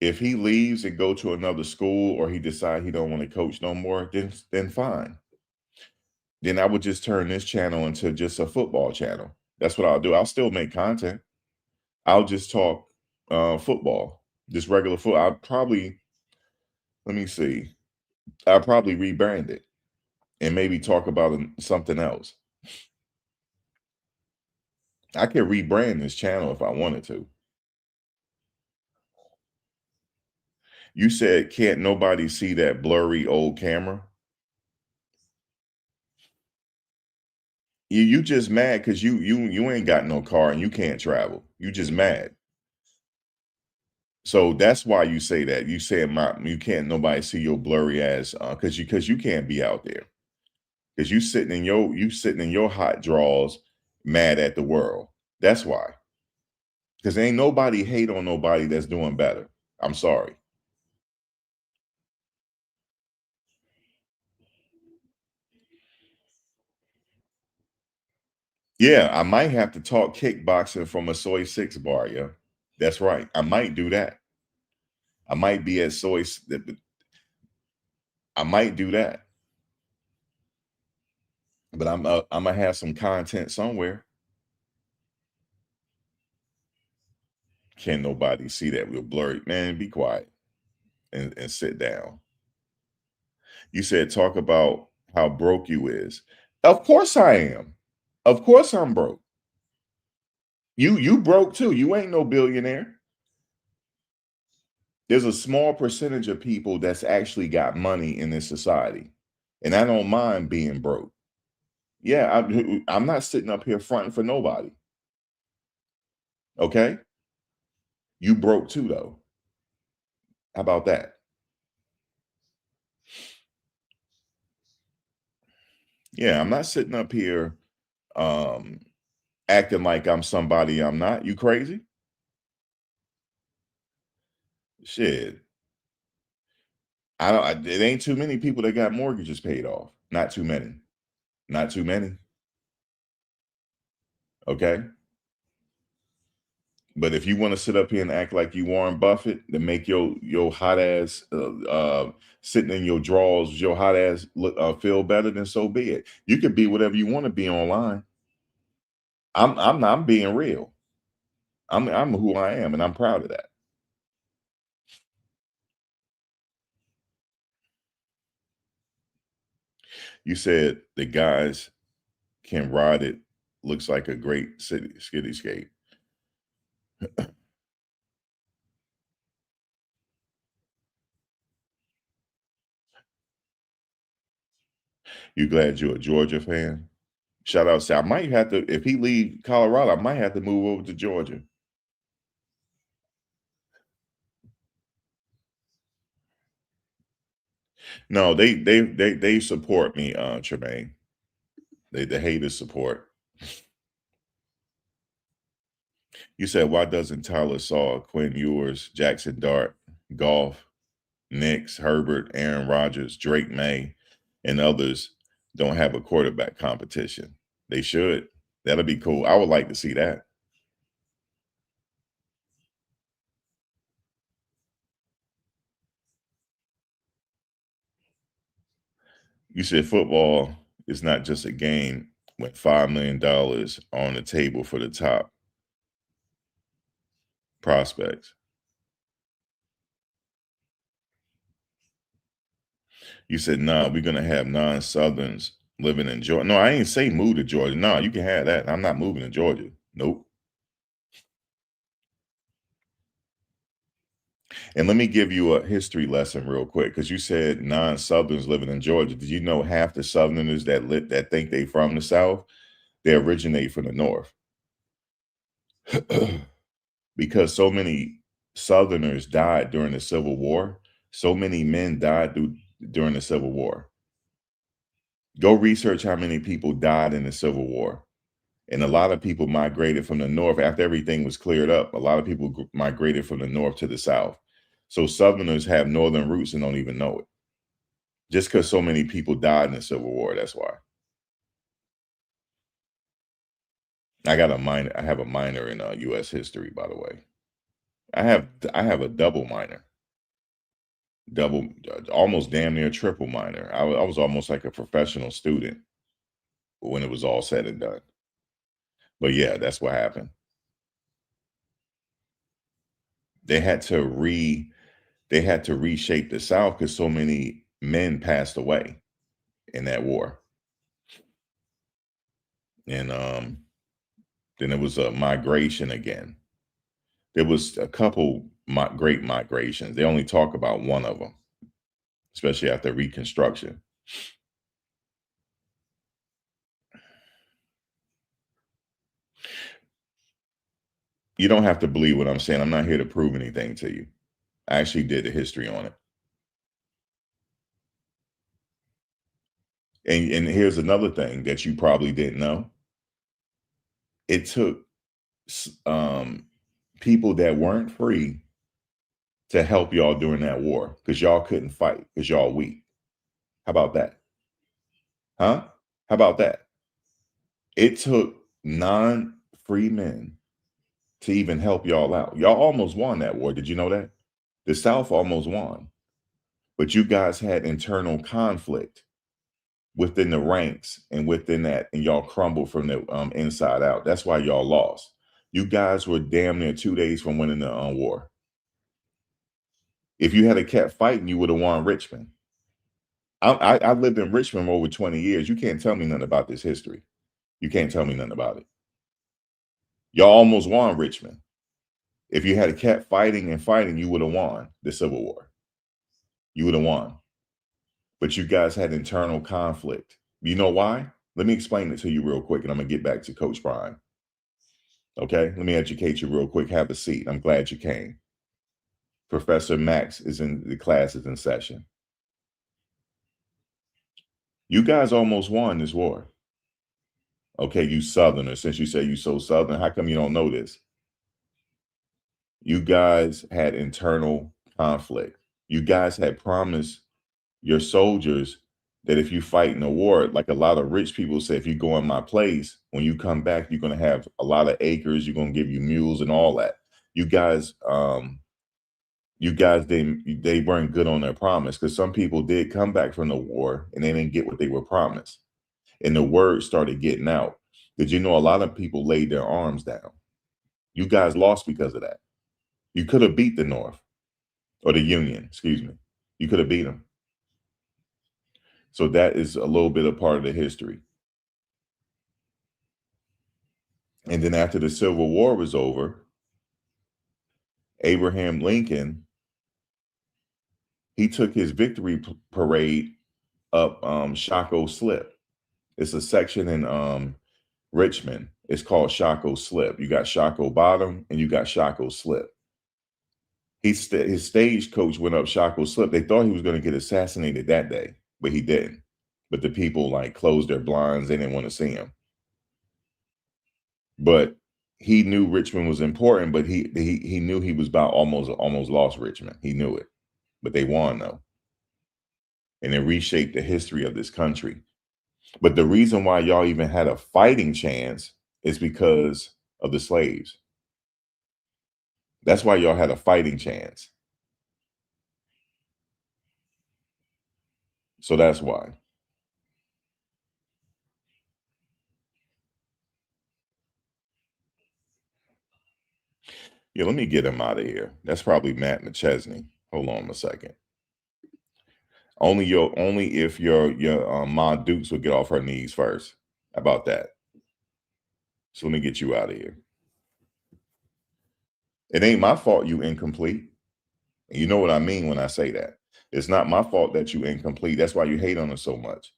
if he leaves and go to another school, or he decide he don't want to coach no more, then fine. Then I would just turn this channel into just a football channel. That's what I'll do. I'll still make content. I'll just talk football, just regular football. I'll probably, let me see. I'll probably rebrand it and maybe talk about something else. I could rebrand this channel if I wanted to. You said, can't nobody see that blurry old camera? You just mad because you ain't got no car and you can't travel. You just mad. So that's why you say that. You said you can't nobody see your blurry ass because you can't be out there. Because you sitting in your hot drawers mad at the world. That's why. Because ain't nobody hate on nobody that's doing better. I'm sorry. Yeah, I might have to talk kickboxing from a Soy 6 bar, yeah. That's right. I might do that. I might be at I might do that. But I'm gonna have some content somewhere. Can't nobody see that we're blurry. Man, be quiet and sit down. You said talk about how broke you is. Of course I am. Of course I'm broke. You broke too. You ain't no billionaire. There's a small percentage of people that's actually got money in this society. And I don't mind being broke. Yeah, I'm not sitting up here fronting for nobody. Okay? You broke too, though. How about that? Yeah, I'm not sitting up here um acting like I'm somebody I'm not. You crazy? Shit. It ain't too many people that got mortgages paid off. Not too many. Not too many. Okay? But if you want to sit up here and act like you Warren Buffett to make your hot ass sitting in your drawers, your hot ass look, feel better, then so be it. You can be whatever you want to be online. I'm being real. I'm who I am, and I'm proud of that. You said the guys can ride it. Looks like a great cityscape. You glad you're a Georgia fan? Shout out, I might have to if he leave Colorado, I might have to move over to Georgia. No, they support me, Tremaine. The haters support. You said why doesn't Tyler Saw, Quinn Ewers, Jackson Dart, Golf, Knicks, Herbert, Aaron Rodgers, Drake May, and others don't have a quarterback competition? They should. That'll be cool. I would like to see that. You said football is not just a game with $5 million on the table for the top prospects. You said, nah, we're gonna have non-Southerns living in Georgia. No, I ain't say move to Georgia. No, you can have that. I'm not moving to Georgia. Nope. And let me give you a history lesson real quick, because you said non-Southerns living in Georgia. Did you know half the Southerners that think they from the South, they originate from the North? Because so many Southerners died during the Civil War. So many men died during the Civil War. Go research how many people died in the Civil War. And a lot of people migrated from the North after everything was cleared up. A lot of people migrated from the North to the South. So Southerners have Northern roots and don't even know it. Just because so many people died in the Civil War, that's why. I have a minor in U.S. history, by the way. I have a double minor, almost damn near triple minor. I was almost like a professional student when it was all said and done. But yeah, that's what happened. They had to reshape the South because so many men passed away in that war. And then there was a migration again. There was a couple great migrations. They only talk about one of them, especially after Reconstruction. You don't have to believe what I'm saying. I'm not here to prove anything to you. I actually did the history on it. And here's another thing that you probably didn't know. It took people that weren't free to help y'all during that war because y'all couldn't fight because y'all weak. How about that? Huh? How about that? It took non-free men to even help y'all out. Y'all almost won that war. Did you know that? The South almost won, but you guys had internal conflict within the ranks and within that, and y'all crumbled from the inside out. That's why y'all lost. You guys were damn near 2 days from winning the war. If you had kept fighting, you would have won Richmond. I lived in Richmond for over 20 years. You can't tell me nothing about this history. You can't tell me nothing about it. Y'all almost won Richmond. If you had kept fighting and fighting, you would have won the Civil War. You would have won. But you guys had internal conflict. You know why? Let me explain it to you real quick, and I'm going to get back to Coach Prime. Okay? Let me educate you real quick. Have a seat. I'm glad you came. Professor Max is in the class, is in session. You guys almost won this war. Okay, you Southerners, since you say you so Southern, how come you don't know this? You guys had internal conflict. You guys had promised your soldiers that if you fight in a war, like a lot of rich people say, if you go in my place, when you come back, you're going to have a lot of acres. You're going to give you mules and all that. You guys, they weren't good on their promise, because some people did come back from the war and they didn't get what they were promised. And the word started getting out. Did you know a lot of people laid their arms down? You guys lost because of that. You could have beat the North, or the Union, excuse me. You could have beat them. So that is a little bit of part of the history. And then after the Civil War was over, Abraham Lincoln, he took his victory parade up Shockoe Slip. It's a section in Richmond. It's called Shockoe Slip. You got Shockoe Bottom and you got Shockoe Slip. His stagecoach went up Shockoe Slip. They thought he was going to get assassinated that day, but he didn't. But the people like closed their blinds. They didn't want to see him. But he knew Richmond was important, but he knew he was about almost lost Richmond. He knew it, but they won though. And it reshaped the history of this country. But the reason why y'all even had a fighting chance is because of the slaves. That's why y'all had a fighting chance. So that's why. Yeah, let me get him out of here. That's probably Matt McChesney. Hold on a second. Only if your Ma Dukes would get off her knees first. How about that? So let me get you out of here. It ain't my fault you incomplete. And you know what I mean when I say that. It's not my fault that you incomplete. That's why you hate on us so much,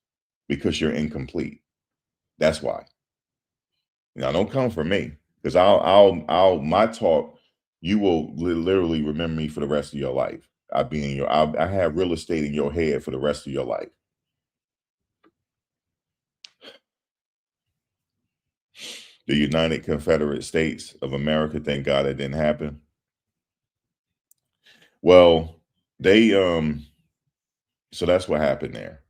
because you're incomplete. That's why. Now don't come for me, because I'll my talk. You will literally remember me for the rest of your life. I have real estate in your head for the rest of your life. The United Confederate States of America, thank God it didn't happen. Well, they so that's what happened there.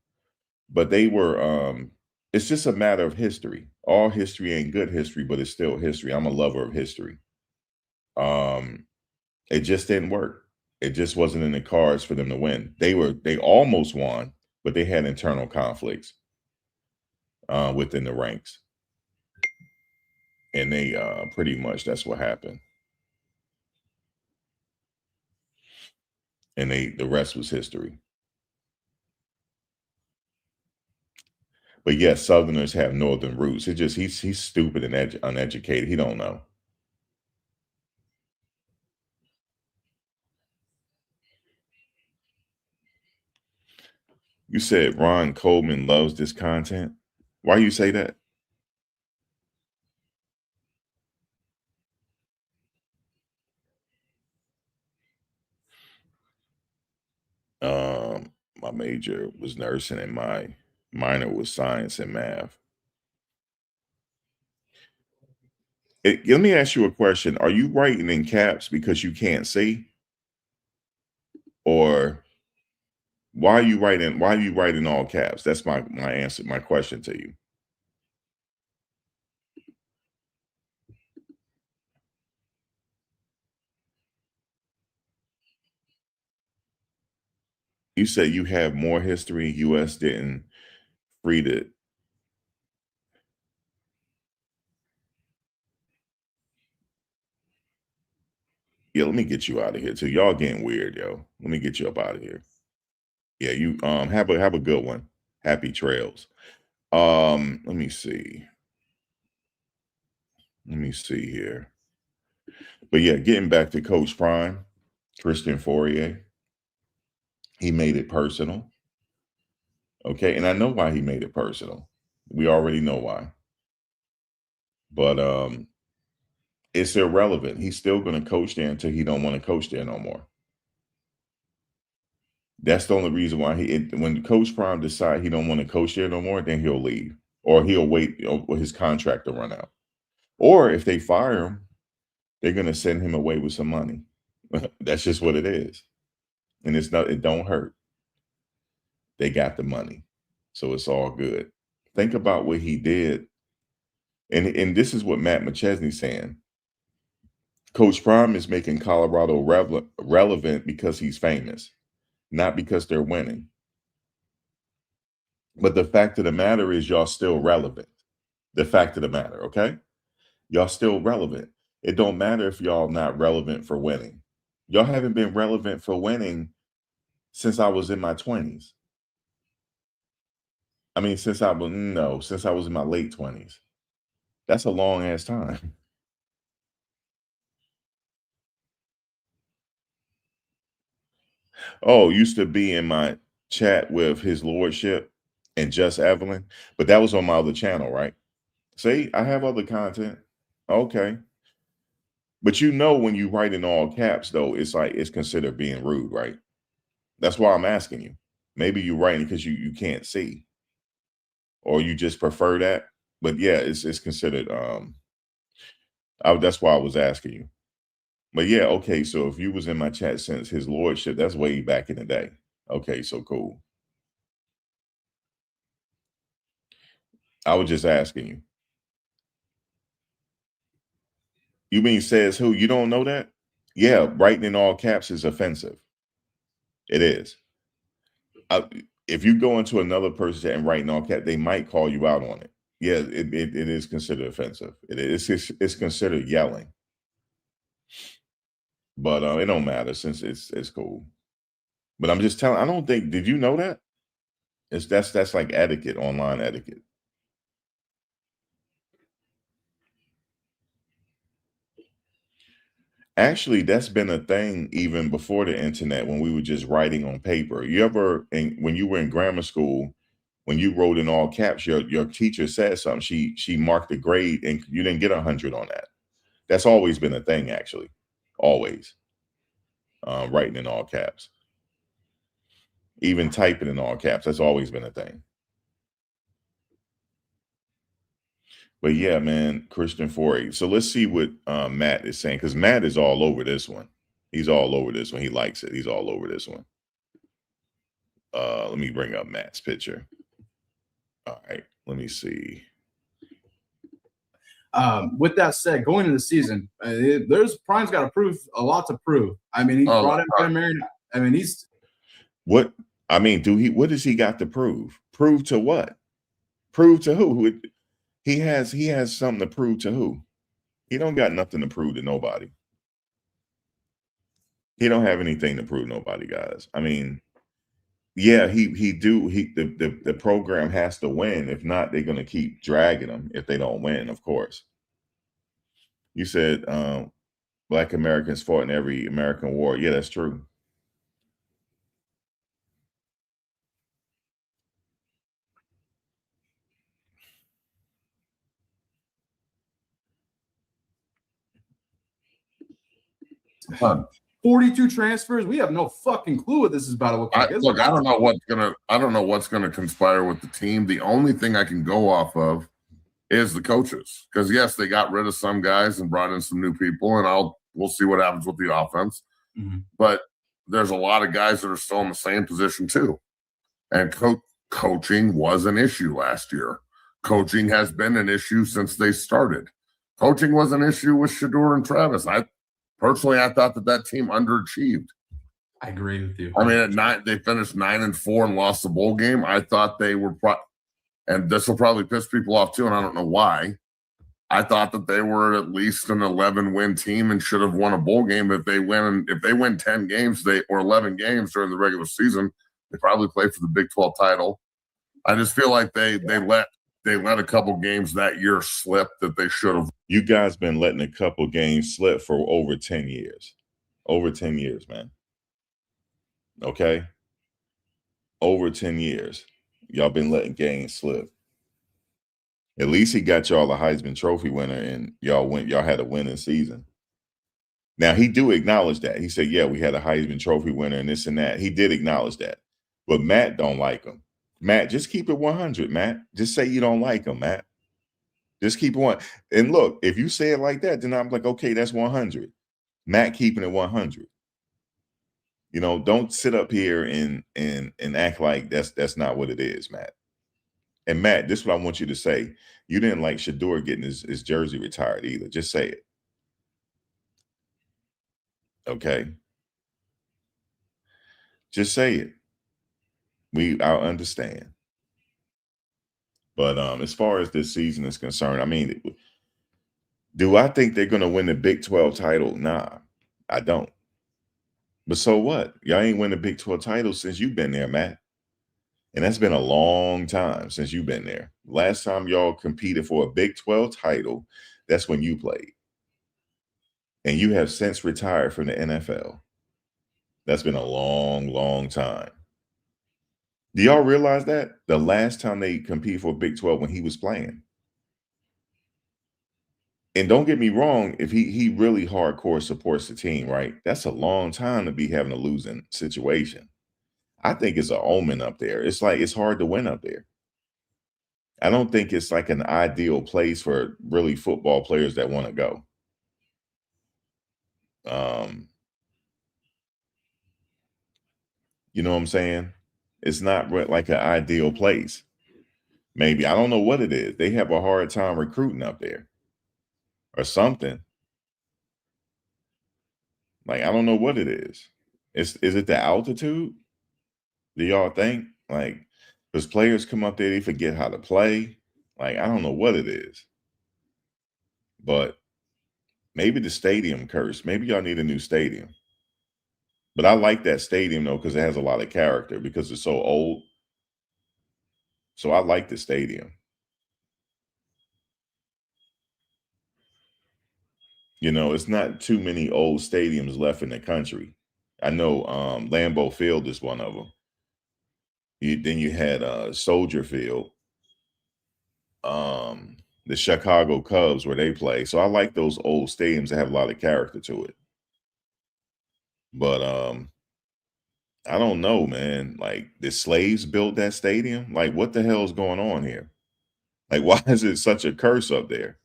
But they were it's just a matter of history. All history ain't good history, but it's still history. I'm a lover of history. It just didn't work. It just wasn't in the cards for them to win. They almost won, but they had internal conflicts within the ranks. And they pretty much, that's what happened. And the rest was history. But yes, Southerners have Northern roots. It just he's stupid and uneducated. He don't know. You said Ron Coleman loves this content. Why you say that? My major was nursing and my minor was science and math. Let me ask you a question. Are you writing in caps because you can't see? Or why are you writing all caps? That's my answer, my question to you. You said you have more history. U.S. didn't free the. Yeah, let me get you out of here too. Y'all getting weird, yo. Let me get you up out of here. Yeah, you have a good one. Happy trails. Let me see. Let me see here. But yeah, getting back to Coach Prime, Christian Fourier, he made it personal. Okay, and I know why he made it personal. We already know why. But it's irrelevant. He's still going to coach there until he don't want to coach there no more. That's the only reason why when Coach Prime decide he don't want to coach there no more, then he'll leave, or he'll wait for his contract to run out. Or if they fire him, they're going to send him away with some money. That's just what it is. And it don't hurt. They got the money. So it's all good. Think about what he did. And this is what Matt McChesney's saying. Coach Prime is making Colorado relevant because he's famous, not because they're winning. But the fact of the matter is y'all still relevant. The fact of the matter, okay? Y'all still relevant. It don't matter if y'all not relevant for winning. Y'all haven't been relevant for winning since I was in my 20s. I mean, since I was in my late 20s. That's a long ass time. Oh, used to be in my chat with his lordship and Just Evelyn, but that was on my other channel, right? See, I have other content. Okay. But when you write in all caps, though, it's considered being rude, right? That's why I'm asking you. Maybe you're writing because you can't see, or you just prefer that. But yeah, it's considered. That's why I was asking you. But yeah, okay. So if you was in my chat since his lordship, that's way back in the day. Okay, so cool. I was just asking you. You mean says who? You don't know that? Yeah, writing in all caps is offensive. It is. If you go into another person and write in all caps, they might call you out on it. Yeah, it is considered offensive. It's considered yelling. But it don't matter since it's cool. But I'm just telling. I don't think. Did you know that? That's like etiquette, online etiquette. Actually, that's been a thing even before the internet when we were just writing on paper. When you were in grammar school, when you wrote in all caps, your teacher said something, she marked a grade and you didn't get 100 on that. That's always been a thing, actually. Always. Writing in all caps. Even typing in all caps, that's always been a thing. But yeah, man, Christian Fourier. So let's see what Matt is saying, because Matt is all over this one. He's all over this one. He likes it. He's all over this one. Let me bring up Matt's picture. All right, let me see.
With that said, going into the season, Prime's got a lot to prove. I mean, he brought in Cam Marion. I mean,
what does he got to prove? Prove to what? Prove to who? He has something to prove to who? He don't got nothing to prove to nobody. He don't have anything to prove to nobody, guys. I mean, yeah, the program has to win. If not, they're gonna keep dragging them if they don't win, of course. You said Black Americans fought in every American war. Yeah, that's true.
Huh. 42 transfers. We have no fucking clue what this is about.
Look, I don't know what's gonna conspire with the team. The only thing I can go off of is the coaches, because yes, they got rid of some guys and brought in some new people, and we'll see what happens with the offense.
Mm-hmm.
But there's a lot of guys that are still in the same position too, and coaching was an issue last year. Coaching has been an issue since they started. Coaching was an issue with Shedeur and Travis. Personally, I thought that team underachieved.
I agree with you.
I mean, at 9, they finished 9-4 and lost the bowl game. I thought they were, and this will probably piss people off too, and I don't know why. I thought that they were at least an 11-win team and should have won a bowl game. If they win 10 games, or 11 games during the regular season, they probably play for the Big 12 title. I just feel like they let a couple games that year slip that they should have.
You guys been letting a couple games slip for over 10 years. Over 10 years, man. Okay? Over 10 years. Y'all been letting games slip. At least he got y'all a Heisman Trophy winner, and y'all had a winning season. Now, he do acknowledge that. He said, yeah, we had a Heisman Trophy winner and this and that. He did acknowledge that. But Matt don't like him. Matt, just keep it 100, Matt. Just say you don't like him, Matt. Just keep it 1. And look, if you say it like that, then I'm like, okay, that's 100. Matt keeping it 100. You know, don't sit up here and act like that's not what it is, Matt. And Matt, this is what I want you to say. You didn't like Shedeur getting his jersey retired either. Just say it. Okay. Just say it. I'll understand. But as far as this season is concerned, I mean, do I think they're going to win the Big 12 title? Nah, I don't. But so what? Y'all ain't win the Big 12 title since you've been there, Matt. And that's been a long time since you've been there. Last time y'all competed for a Big 12 title, that's when you played. And you have since retired from the NFL. That's been a long, long time. Do y'all realize that? The last time they competed for Big 12 when he was playing. And don't get me wrong, if he really hardcore supports the team, right? That's a long time to be having a losing situation. I think it's an omen up there. It's like it's hard to win up there. I don't think it's like an ideal place for really football players that want to go. You know what I'm saying? It's not like an ideal place. Maybe. I don't know what it is. They have a hard time recruiting up there or something. Like, I don't know what it is. Is it the altitude? Do y'all think? Like, because players come up there, they forget how to play. Like, I don't know what it is. But maybe the stadium curse. Maybe y'all need a new stadium. But I like that stadium, though, because it has a lot of character because it's so old. So I like the stadium. You know, it's not too many old stadiums left in the country. I know Lambeau Field is one of them. Then you had Soldier Field, the Chicago Cubs where they play. So I like those old stadiums that have a lot of character to it. But I don't know, man. Like, the slaves built that stadium. Like, what the hell is going on here? Like, why is it such a curse up there?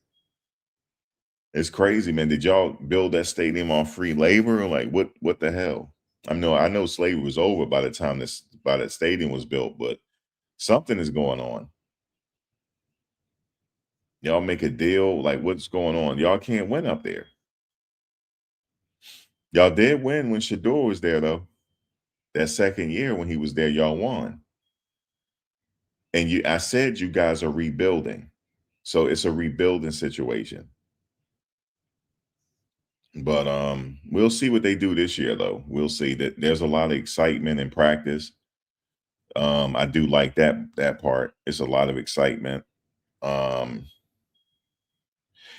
It's crazy, man. Did y'all build that stadium on free labor? Or like, what the hell? I know slavery was over by the time that stadium was built, but something is going on. Y'all make a deal. Like, what's going on? Y'all can't win up there. Y'all did win when Shedeur was there, though. That second year when he was there, y'all won. And I said you guys are rebuilding. So it's a rebuilding situation. But we'll see what they do this year, though. We'll see. That there's a lot of excitement in practice. I do like that part. It's a lot of excitement.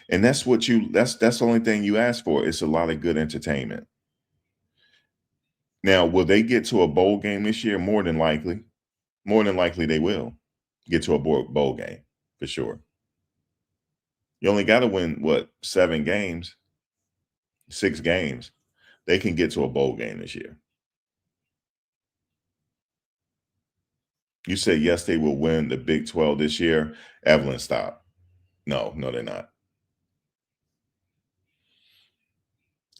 And that's the only thing you ask for. It's a lot of good entertainment. Now, will they get to a bowl game this year? More than likely. More than likely they will get to a bowl game for sure. You only got to win, 7 games? 6 games. They can get to a bowl game this year. You say, yes, they will win the Big 12 this year. Evelyn, stop. No, they're not.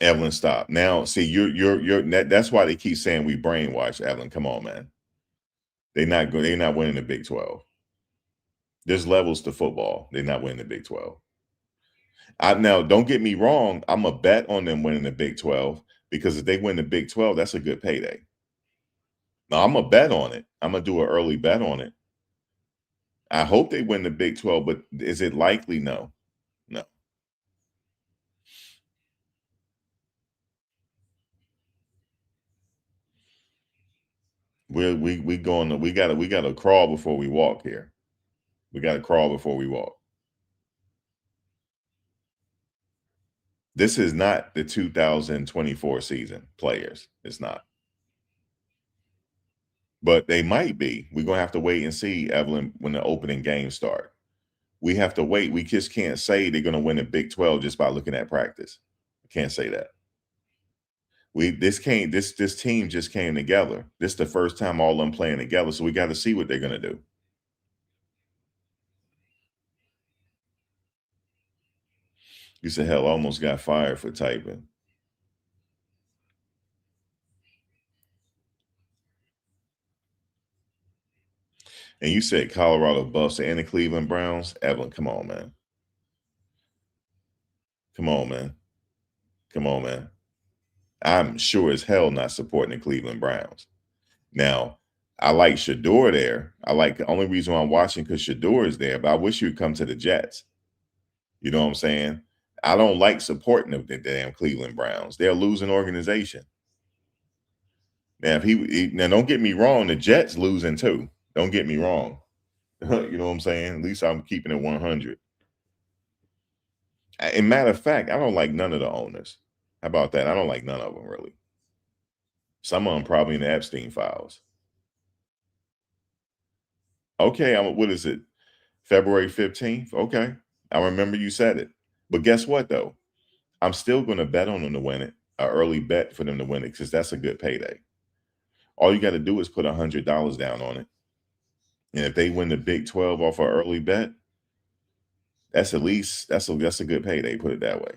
Evelyn, stop. Now, see, you're that's why they keep saying we brainwash. Evelyn, come on, man. They're not winning the Big 12. There's levels to football. They're not winning the Big 12. Now, don't get me wrong. I'm a bet on them winning the Big 12, Because if they win the Big 12, that's a good payday. Now, I'm going to bet on it. I'm going to do an early bet on it. I hope they win the Big 12, but is it likely? No. No. We gotta crawl before we walk here. We gotta crawl before we walk. This is not the 2024 season, players. It's not. But they might be. We're gonna have to wait and see, Evelyn, when the opening games start. We have to wait. We just can't say they're gonna win the Big 12 just by looking at practice. I can't say that. This team just came together. This is the first time all of them playing together, so we got to see what they're gonna do. You said, hell, I almost got fired for typing. And you said Colorado Buffs and the Cleveland Browns. Evelyn, come on, man. Come on, man. Come on, man. I'm sure as hell not supporting the Cleveland Browns. Now, I like Shador there. I like the only reason why I'm watching because Shador is there, but I wish you'd come to the Jets. You know what I'm saying? I don't like supporting the damn Cleveland Browns. They're a losing organization. Now, now don't get me wrong, the Jets losing too. Don't get me wrong. You know what I'm saying? At least I'm keeping it 100. And matter of fact, I don't like none of the owners. How about that? I don't like none of them, really. Some of them probably in the Epstein files. Okay, what is it? February 15th? Okay. I remember you said it. But guess what, though? I'm still going to bet on them to win it, an early bet for them to win it, because that's a good payday. All you got to do is put $100 down on it. And if they win the Big 12 off an early bet, that's at least, that's a good payday, put it that way.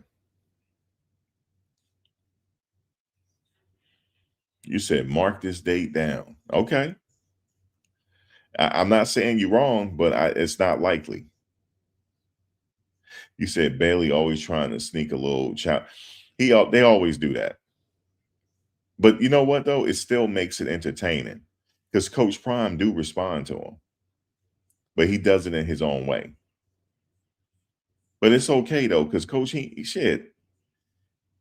You said mark this date down. Okay. I'm not saying you're wrong, but it's not likely. You said Bailey always trying to sneak a little child. They always do that. But you know what, though? It still makes it entertaining because Coach Prime do respond to him. But he does it in his own way. But it's okay, though, because Coach, he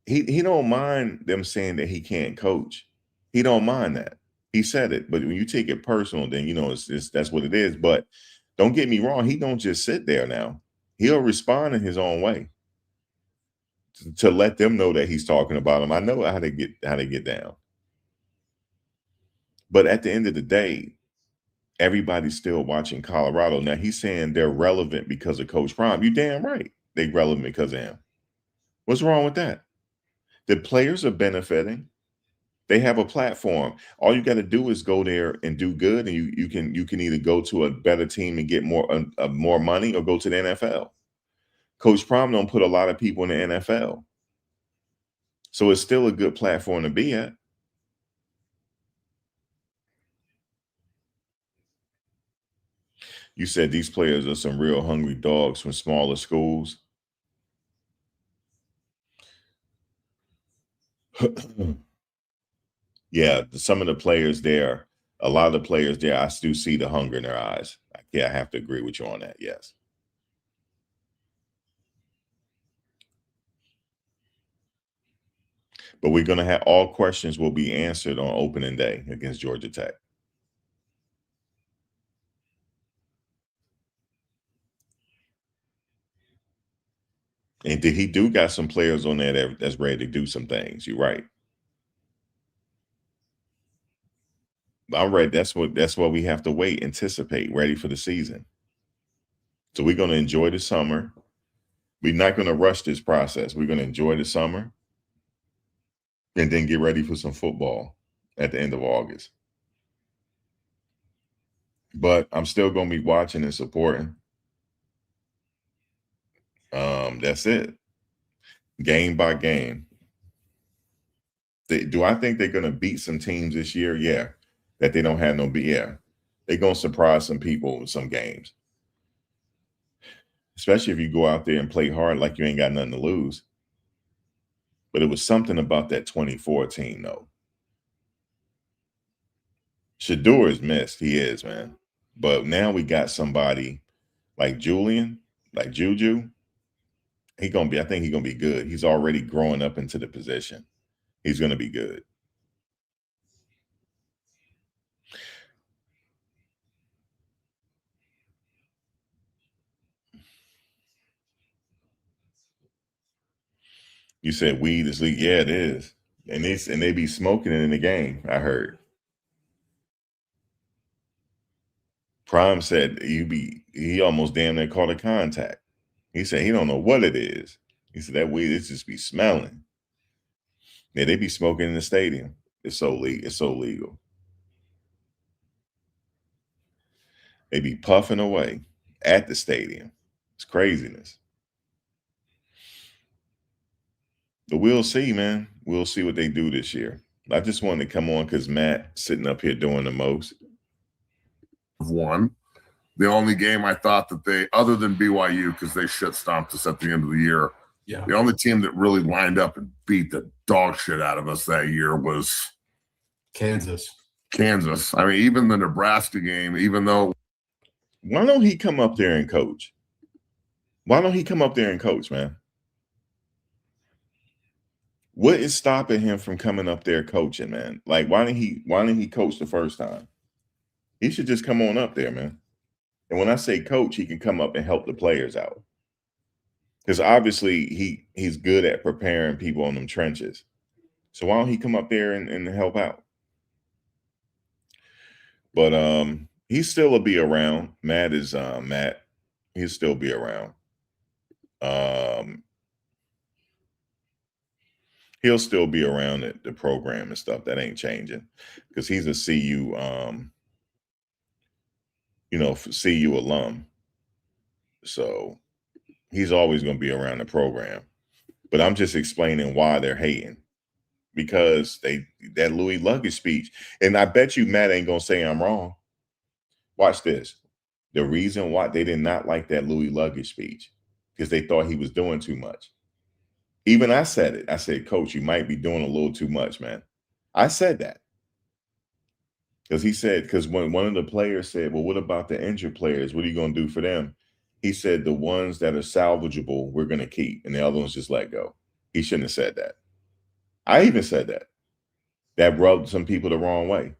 don't mind them saying that he can't coach. He don't mind that. He said it. But when you take it personal, then, you know, that's what it is. But don't get me wrong. He don't just sit there now. He'll respond in his own way to let them know that he's talking about them. I know how to get down. But at the end of the day, everybody's still watching Colorado. Now, he's saying they're relevant because of Coach Prime. You damn right. They're relevant because of him. What's wrong with that? The players are benefiting. They have a platform. All you got to do is go there and do good, and you can either go to a better team and get more money, or go to the NFL. Coach Prime don't put a lot of people in the NFL, so it's still a good platform to be at. You said these players are some real hungry dogs from smaller schools. Yeah, some of the players there, a lot of the players there, I do see the hunger in their eyes. Yeah, I have to agree with you on that. Yes. But we're going to have all questions will be answered on opening day against Georgia Tech. And he got some players on there that's ready to do some things. You're right. I'm ready. That's what we have to wait, anticipate, ready for the season. So we're going to enjoy the summer. We're not going to rush this process. We're going to enjoy the summer and then get ready for some football at the end of August. But I'm still going to be watching and supporting. That's it. Game by game. Do I think they're going to beat some teams this year? Yeah. That they don't have no beat. Yeah. They're going to surprise some people in some games. Especially if you go out there and play hard like you ain't got nothing to lose. But it was something about that 2014 though. Shedeur is missed. He is, man. But now we got somebody like Julian, like Juju. I think he's gonna be good. He's already growing up into the position. He's gonna be good. You said weed is legal. Yeah, it is. And they be smoking it in the game, I heard. Prime said he almost damn near caught a contact. He said he don't know what it is. He said that weed, it just be smelling. Yeah, they be smoking in the stadium. It's so legal. They be puffing away at the stadium. It's craziness. But we'll see, man. We'll see what they do this year. I just wanted to come on because Matt sitting up here doing the most.
Won. The only game I thought that they, other than BYU, because they shit stomped us at the end of the year, the only team that really lined up and beat the dog shit out of us that year was
Kansas.
I mean, even the Nebraska game, even though.
Why don't he come up there and coach? Man? What is stopping him from coming up there coaching, man? Like, why didn't he coach the first time? He should just come on up there, man. And when I say coach, he can come up and help the players out. Because obviously he's good at preparing people in them trenches. So why don't he come up there and help out? But he still will be around. Matt. He'll still be around. He'll still be around at the program and stuff. That ain't changing because he's a CU, CU alum. So he's always going to be around the program. But I'm just explaining why they're hating because that Louis Luggage speech. And I bet you Matt ain't going to say I'm wrong. Watch this. The reason why they did not like that Louis Luggage speech because they thought he was doing too much. Even I said it. I said, Coach, you might be doing a little too much, man. I said that. Because when one of the players said, well, what about the injured players? What are you going to do for them? He said, the ones that are salvageable, we're going to keep. And the other ones just let go. He shouldn't have said that. I even said that. That rubbed some people the wrong way.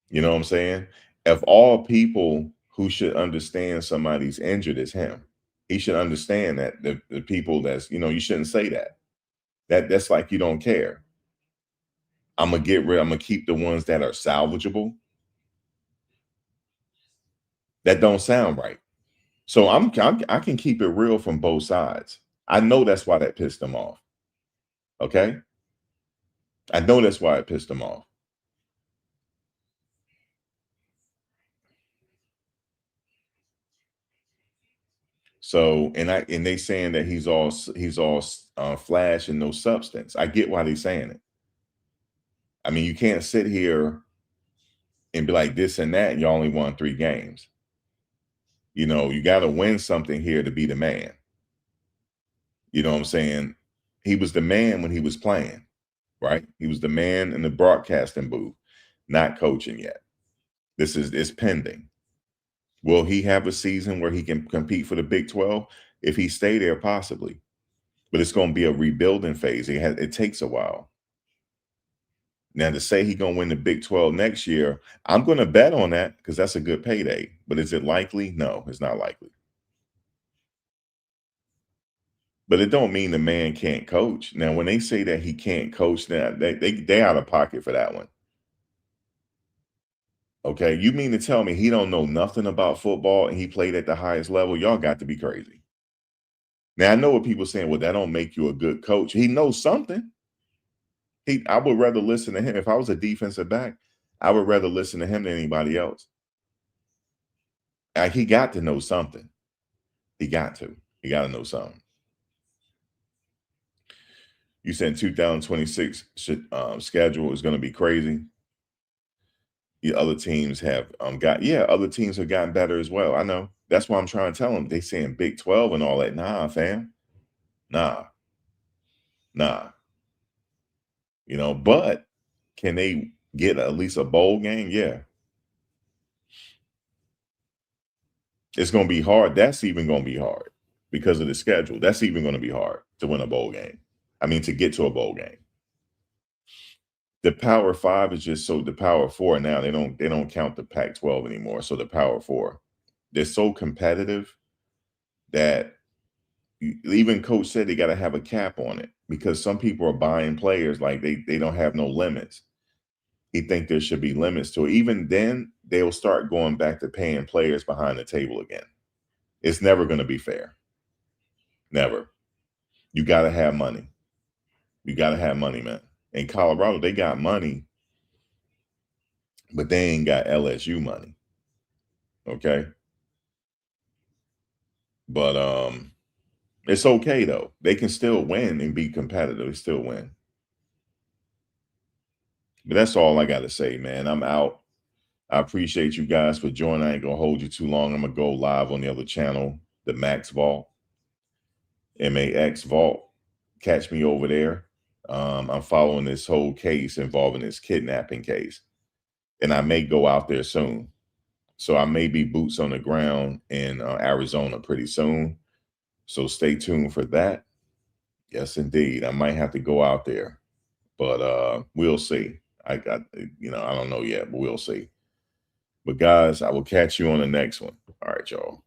You know what I'm saying? If all people who should understand somebody's injured is him, he should understand that the people that's, you shouldn't say that. That's like you don't care. I'm going to keep the ones that are salvageable. That don't sound right. So I can keep it real from both sides. I know that's why that pissed them off. Okay? I know that's why it pissed them off. So, and they saying that he's all flash and no substance. I get why they're saying it. I mean, you can't sit here and be like this and that, and you only won 3 games. You got to win something here to be the man. You know what I'm saying? He was the man when he was playing, right? He was the man in the broadcasting booth, not coaching yet. This is pending. Will he have a season where he can compete for the Big 12? If he stay there, possibly. But it's going to be a rebuilding phase. It takes a while. Now, to say he's going to win the Big 12 next year, I'm going to bet on that because that's a good payday. But is it likely? No, it's not likely. But it don't mean the man can't coach. Now, when they say that he can't coach, they out of pocket for that one. Okay, you mean to tell me he don't know nothing about football and he played at the highest level? Y'all got to be crazy. Now, I know what people saying, well, that don't make you a good coach. He knows something. I would rather listen to him. If I was a defensive back, I would rather listen to him than anybody else. He got to know something. He got to know something. You said 2026 schedule is going to be crazy. Other teams have other teams have gotten better as well. I know. That's why I'm trying to tell them. They saying Big 12 and all that. Nah, fam. Nah. You know, but can they get at least a bowl game? Yeah. It's going to be hard. That's even going to be hard because of the schedule. That's even going to be hard to win a bowl game. I mean, to get to a bowl game. The Power 5 is just so the Power 4 now, they don't count the Pac-12 anymore. So the Power 4, they're so competitive that even coach said they got to have a cap on it because some people are buying players like they don't have no limits. He think there should be limits to it. Even then, they'll start going back to paying players behind the table again. It's never going to be fair. Never. You got to have money. You got to have money, man. In Colorado, they got money, but they ain't got LSU money. Okay. But it's okay though. They can still win and be competitive. They still win. But that's all I got to say, man. I'm out. I appreciate you guys for joining. I ain't gonna hold you too long. I'm gonna go live on the other channel, the Max Vault, MAX Vault. Catch me over there. I'm following this whole case involving this kidnapping case, and I may go out there soon. So I may be boots on the ground in Arizona pretty soon. So stay tuned for that. Yes, indeed. I might have to go out there, but we'll see. I don't know yet, but we'll see. But guys, I will catch you on the next one. All right, y'all.